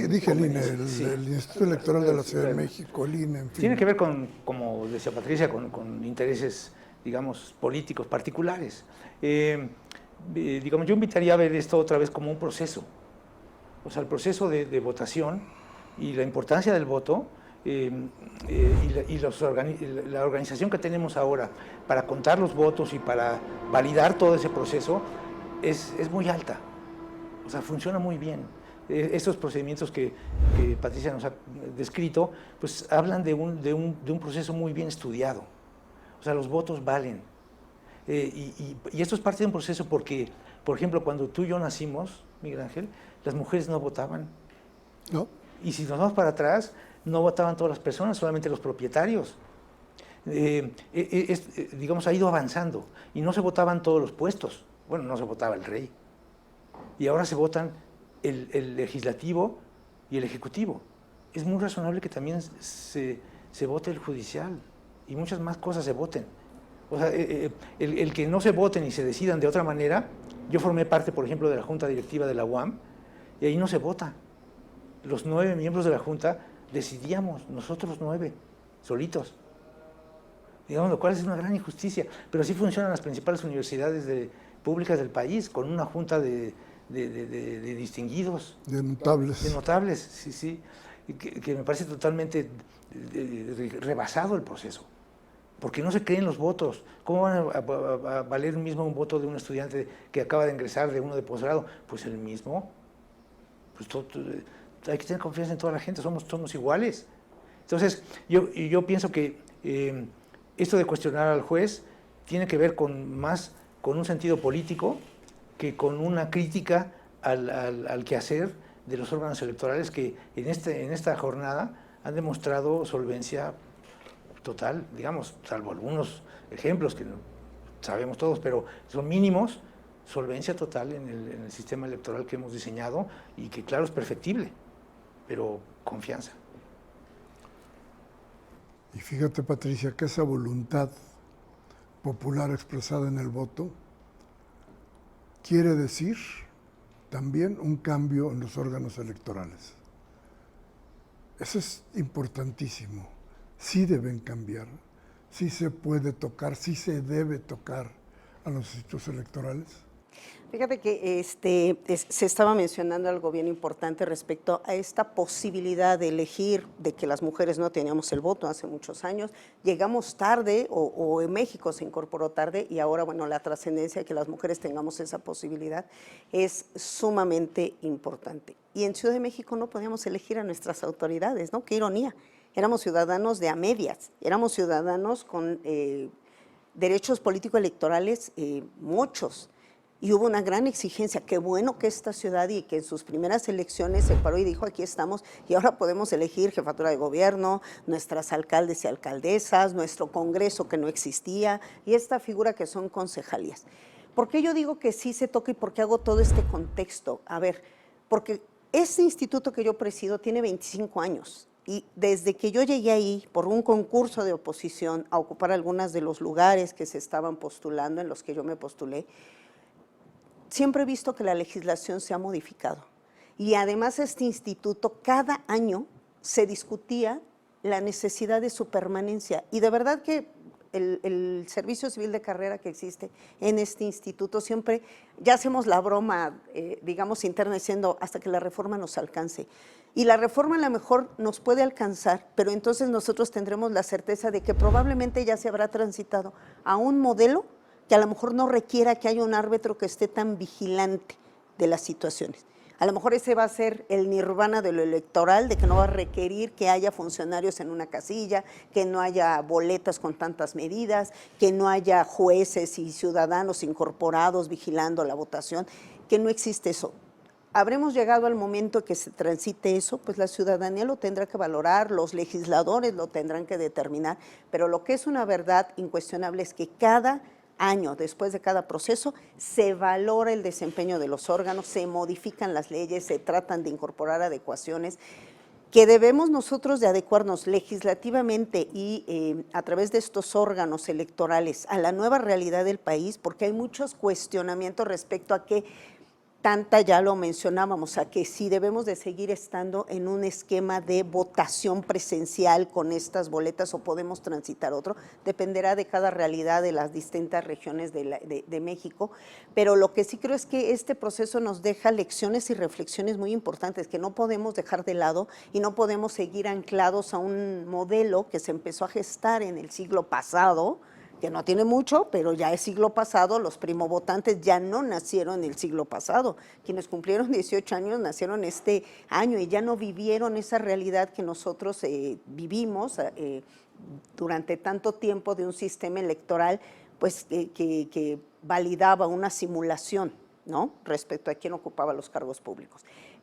Dije el INE, sí. el Instituto Electoral de la Ciudad de México, el INE, en fin. Tiene que ver como decía Patricia, con intereses, digamos, políticos particulares. Digamos, yo invitaría a ver esto otra vez como un proceso. O sea, el proceso de votación y la importancia del voto la organización que tenemos ahora para contar los votos y para validar todo ese proceso es muy alta. O sea, funciona muy bien. Estos procedimientos que Patricia nos ha descrito, pues hablan de un proceso muy bien estudiado. O sea, los votos valen. Y esto es parte de un proceso porque, por ejemplo, cuando tú y yo nacimos, Miguel Ángel, las mujeres no votaban. ¿No? Y si nos vamos para atrás, no votaban todas las personas, solamente los propietarios. Digamos, ha ido avanzando y no se votaban todos los puestos. Bueno, no se votaba el rey. Y ahora se votan el legislativo y el ejecutivo. Es muy razonable que también se vote el judicial y muchas más cosas se voten. O sea, el que no se voten y se decidan de otra manera, yo formé parte, por ejemplo, de la Junta Directiva de la UAM y ahí no se vota. Los 9 miembros de la Junta decidíamos, nosotros 9, solitos. Digamos, lo cual es una gran injusticia. Pero así funcionan las principales universidades públicas del país, con una junta de distinguidos. De notables. De notables, sí, sí. Que me parece totalmente rebasado el proceso. Porque no se creen los votos. ¿Cómo van a valer el mismo un voto de un estudiante que acaba de ingresar, de uno de posgrado? Pues el mismo. Pues hay que tener confianza en toda la gente, somos iguales. Entonces, yo pienso que esto de cuestionar al juez tiene que ver más con un sentido político que con una crítica al quehacer de los órganos electorales que en esta jornada han demostrado solvencia total, digamos, salvo algunos ejemplos que no sabemos todos, pero son mínimos, solvencia total en el sistema electoral que hemos diseñado y que, claro, es perfectible, pero confianza. Y fíjate, Patricia, que esa voluntad popular expresada en el voto quiere decir también un cambio en los órganos electorales. Eso es importantísimo. Sí deben cambiar, sí se puede tocar, sí se debe tocar a los institutos electorales. Fíjate que se estaba mencionando algo bien importante respecto a esta posibilidad de elegir, de que las mujeres no teníamos el voto hace muchos años, llegamos tarde o en México se incorporó tarde y ahora, bueno, la trascendencia de que las mujeres tengamos esa posibilidad es sumamente importante. Y en Ciudad de México no podíamos elegir a nuestras autoridades, ¿no? Qué ironía, éramos ciudadanos de a medias, éramos ciudadanos con derechos político-electorales muchos. Y hubo una gran exigencia, qué bueno que esta ciudad y que en sus primeras elecciones se paró y dijo, aquí estamos y ahora podemos elegir jefatura de gobierno, nuestras alcaldes y alcaldesas, nuestro congreso que no existía y esta figura que son concejalías. ¿Por qué yo digo que sí se toca y por qué hago todo este contexto? A ver, porque este instituto que yo presido tiene 25 años y desde que yo llegué ahí por un concurso de oposición a ocupar algunos de los lugares que se estaban postulando, en los que yo me postulé, siempre he visto que la legislación se ha modificado y además este instituto cada año se discutía la necesidad de su permanencia y de verdad que el servicio civil de carrera que existe en este instituto siempre, ya hacemos la broma, digamos interna diciendo hasta que la reforma nos alcance y la reforma a lo mejor nos puede alcanzar, pero entonces nosotros tendremos la certeza de que probablemente ya se habrá transitado a un modelo que a lo mejor no requiera que haya un árbitro que esté tan vigilante de las situaciones. A lo mejor ese va a ser el nirvana de lo electoral, de que no va a requerir que haya funcionarios en una casilla, que no haya boletas con tantas medidas, que no haya jueces y ciudadanos incorporados vigilando la votación, que no existe eso. Habremos llegado al momento que se transite eso, pues la ciudadanía lo tendrá que valorar, los legisladores lo tendrán que determinar, pero lo que es una verdad incuestionable es que cada año, después de cada proceso, se valora el desempeño de los órganos, se modifican las leyes, se tratan de incorporar adecuaciones, que debemos nosotros de adecuarnos legislativamente y a través de estos órganos electorales a la nueva realidad del país, porque hay muchos cuestionamientos respecto a que tanta, ya lo mencionábamos, a que si debemos de seguir estando en un esquema de votación presencial con estas boletas o podemos transitar otro, dependerá de cada realidad de las distintas regiones de México, pero lo que sí creo es que este proceso nos deja lecciones y reflexiones muy importantes que no podemos dejar de lado y no podemos seguir anclados a un modelo que se empezó a gestar en el siglo pasado, que no tiene mucho, pero ya es siglo pasado, los primovotantes ya no nacieron en el siglo pasado, quienes cumplieron 18 años nacieron este año y ya no vivieron esa realidad que nosotros vivimos durante tanto tiempo de un sistema electoral pues que validaba una simulación, ¿no?, respecto a quién ocupaba los cargos públicos.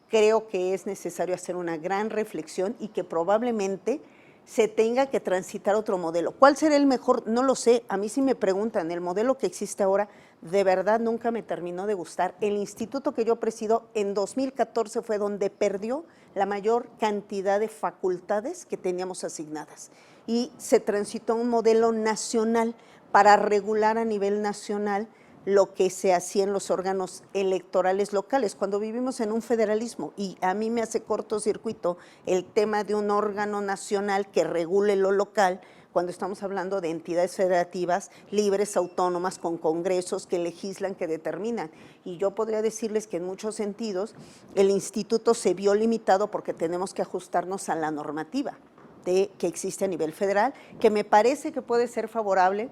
Creo que es necesario hacer una gran reflexión y que probablemente se tenga que transitar otro modelo. ¿Cuál será el mejor? No lo sé. A mí sí me preguntan, el modelo que existe ahora, de verdad nunca me terminó de gustar. El instituto que yo presido en 2014 fue donde perdió la mayor cantidad de facultades que teníamos asignadas. Y se transitó a un modelo nacional para regular a nivel nacional lo que se hacía en los órganos electorales locales, cuando vivimos en un federalismo, y a mí me hace cortocircuito el tema de un órgano nacional que regule lo local, cuando estamos hablando de entidades federativas libres, autónomas, con congresos que legislan, que determinan. Y yo podría decirles que en muchos sentidos el instituto se vio limitado porque tenemos que ajustarnos a la normativa que existe a nivel federal, que me parece que puede ser favorable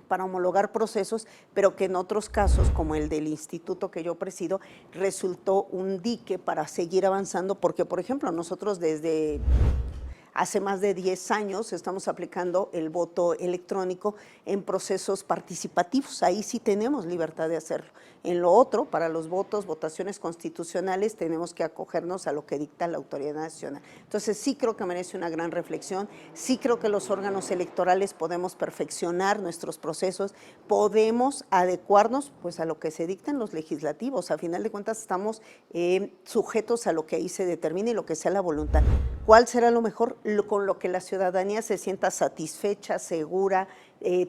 para homologar procesos, pero que en otros casos, como el del instituto que yo presido, resultó un dique para seguir avanzando, porque, por ejemplo, nosotros desde hace más de 10 años estamos aplicando el voto electrónico en procesos participativos, ahí sí tenemos libertad de hacerlo. En lo otro, para los votos, votaciones constitucionales, tenemos que acogernos a lo que dicta la autoridad nacional. Entonces sí creo que merece una gran reflexión, sí creo que los órganos electorales podemos perfeccionar nuestros procesos, podemos adecuarnos pues a lo que se dictan los legislativos, a final de cuentas estamos sujetos a lo que ahí se determine y lo que sea la voluntad. ¿Cuál será lo mejor? Con lo que la ciudadanía se sienta satisfecha, segura,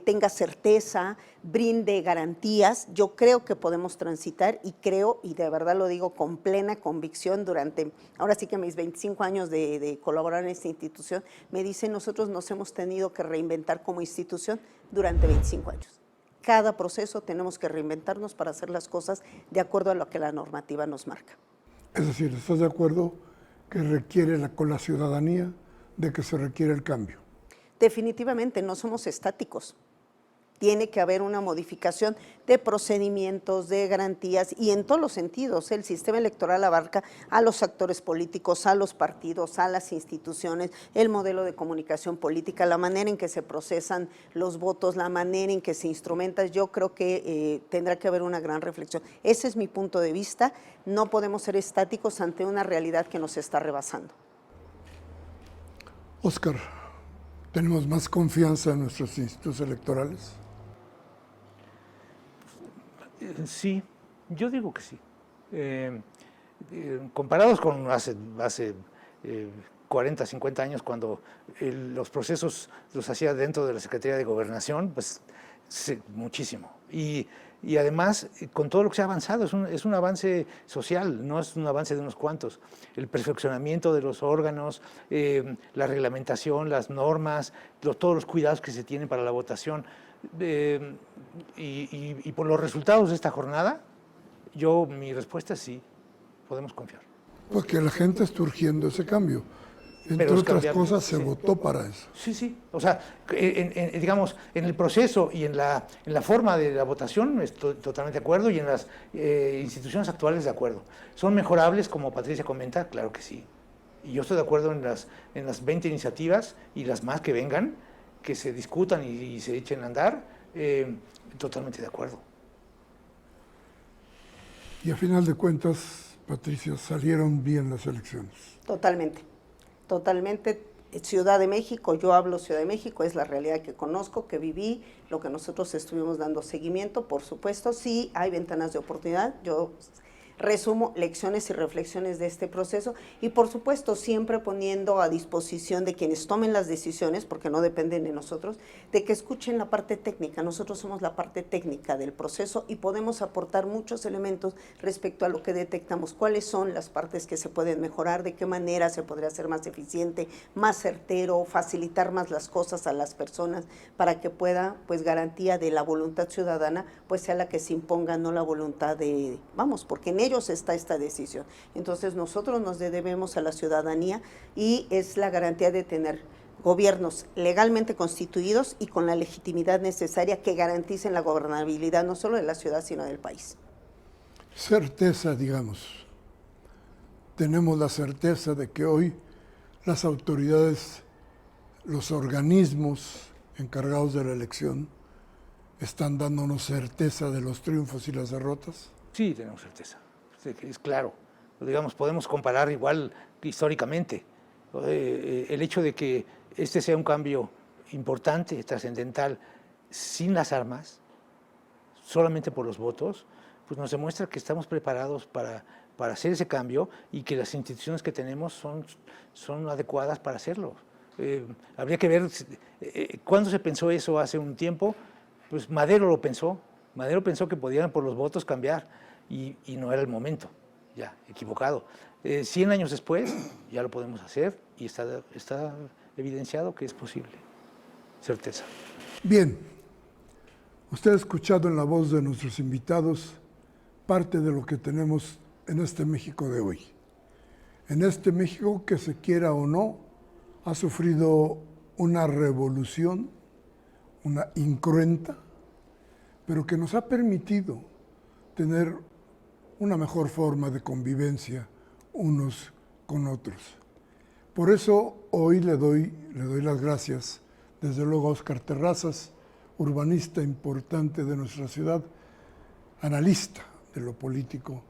tenga certeza, brinde garantías. Yo creo que podemos transitar y creo, y de verdad lo digo con plena convicción, durante, ahora sí que mis 25 años de colaborar en esta institución, me dicen, nosotros nos hemos tenido que reinventar como institución durante 25 años. Cada proceso tenemos que reinventarnos para hacer las cosas de acuerdo a lo que la normativa nos marca. Es decir, ¿estás de acuerdo que requiere con la ciudadanía de que se requiere el cambio? Definitivamente no somos estáticos. Tiene que haber una modificación de procedimientos, de garantías y en todos los sentidos. El sistema electoral abarca a los actores políticos, a los partidos, a las instituciones, el modelo de comunicación política, la manera en que se procesan los votos, la manera en que se instrumenta. Yo creo que tendrá que haber una gran reflexión. Ese es mi punto de vista. No podemos ser estáticos ante una realidad que nos está rebasando. Óscar, ¿tenemos más confianza en nuestros institutos electorales? Sí, yo digo que sí. Comparados con hace 40, 50 años, cuando los procesos los hacía dentro de la Secretaría de Gobernación, pues sí, muchísimo. Y además, con todo lo que se ha avanzado, es un avance social, no es un avance de unos cuantos. El perfeccionamiento de los órganos, la reglamentación, las normas, todos los cuidados que se tienen para la votación. Y por los resultados de esta jornada, mi respuesta es sí, podemos confiar. Porque la gente está urgiendo ese cambio. Entre otras cosas, se votó para eso. Sí, sí. O sea, digamos, en el proceso y en la forma de la votación estoy totalmente de acuerdo, y en las instituciones actuales de acuerdo. ¿Son mejorables, como Patricia comenta? Claro que sí. Y yo estoy de acuerdo en las 20 iniciativas y las más que vengan, que se discutan y se echen a andar, totalmente de acuerdo. Y a final de cuentas, Patricia, salieron bien las elecciones. Totalmente. Totalmente. Ciudad de México, yo hablo Ciudad de México, es la realidad que conozco, que viví, lo que nosotros estuvimos dando seguimiento, por supuesto, sí hay ventanas de oportunidad. Yo resumo, lecciones y reflexiones de este proceso y por supuesto siempre poniendo a disposición de quienes tomen las decisiones, porque no dependen de nosotros, de que escuchen la parte técnica. Nosotros somos la parte técnica del proceso y podemos aportar muchos elementos respecto a lo que detectamos, cuáles son las partes que se pueden mejorar, de qué manera se podría hacer más eficiente, más certero, facilitar más las cosas a las personas para que pueda, pues, garantía de la voluntad ciudadana, pues sea la que se imponga, no la voluntad de, vamos, porque en ellos está esta decisión. Entonces nosotros nos debemos a la ciudadanía y es la garantía de tener gobiernos legalmente constituidos y con la legitimidad necesaria que garanticen la gobernabilidad no solo de la ciudad, sino del país. Certeza, digamos. Tenemos la certeza de que hoy las autoridades, los organismos encargados de la elección, están dándonos certeza de los triunfos y las derrotas. Sí, tenemos certeza, es claro. Digamos, podemos comparar igual históricamente. El hecho de que este sea un cambio importante, trascendental, sin las armas, solamente por los votos, pues nos demuestra que estamos preparados para hacer ese cambio y que las instituciones que tenemos son adecuadas para hacerlo. Habría que ver cuándo se pensó eso hace un tiempo. Pues Madero lo pensó. Madero pensó que podían por los votos cambiar y no era el momento, ya, equivocado. 100 años después ya lo podemos hacer y está evidenciado que es posible. Certeza. Bien, usted ha escuchado en la voz de nuestros invitados parte de lo que tenemos en este México de hoy. En este México que, se quiera o no, ha sufrido una revolución, una incruenta, pero que nos ha permitido tener una mejor forma de convivencia unos con otros. Por eso hoy le doy las gracias, desde luego, a Óscar Terrazas, urbanista importante de nuestra ciudad, analista de lo político.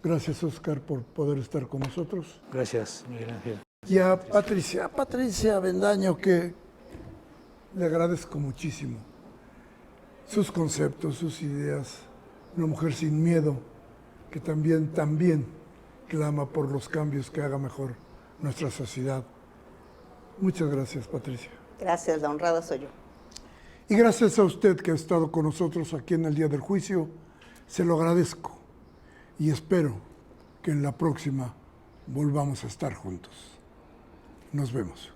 Gracias, Óscar, por poder estar con nosotros. Gracias, Miguel Ángel. Y a Patricia Avendaño, que le agradezco muchísimo sus conceptos, sus ideas. Una mujer sin miedo, que también clama por los cambios que haga mejor nuestra sociedad. Muchas gracias, Patricia. Gracias, la honrada soy yo. Y gracias a usted que ha estado con nosotros aquí en el día del juicio. Se lo agradezco y espero que en la próxima volvamos a estar juntos. Nos vemos.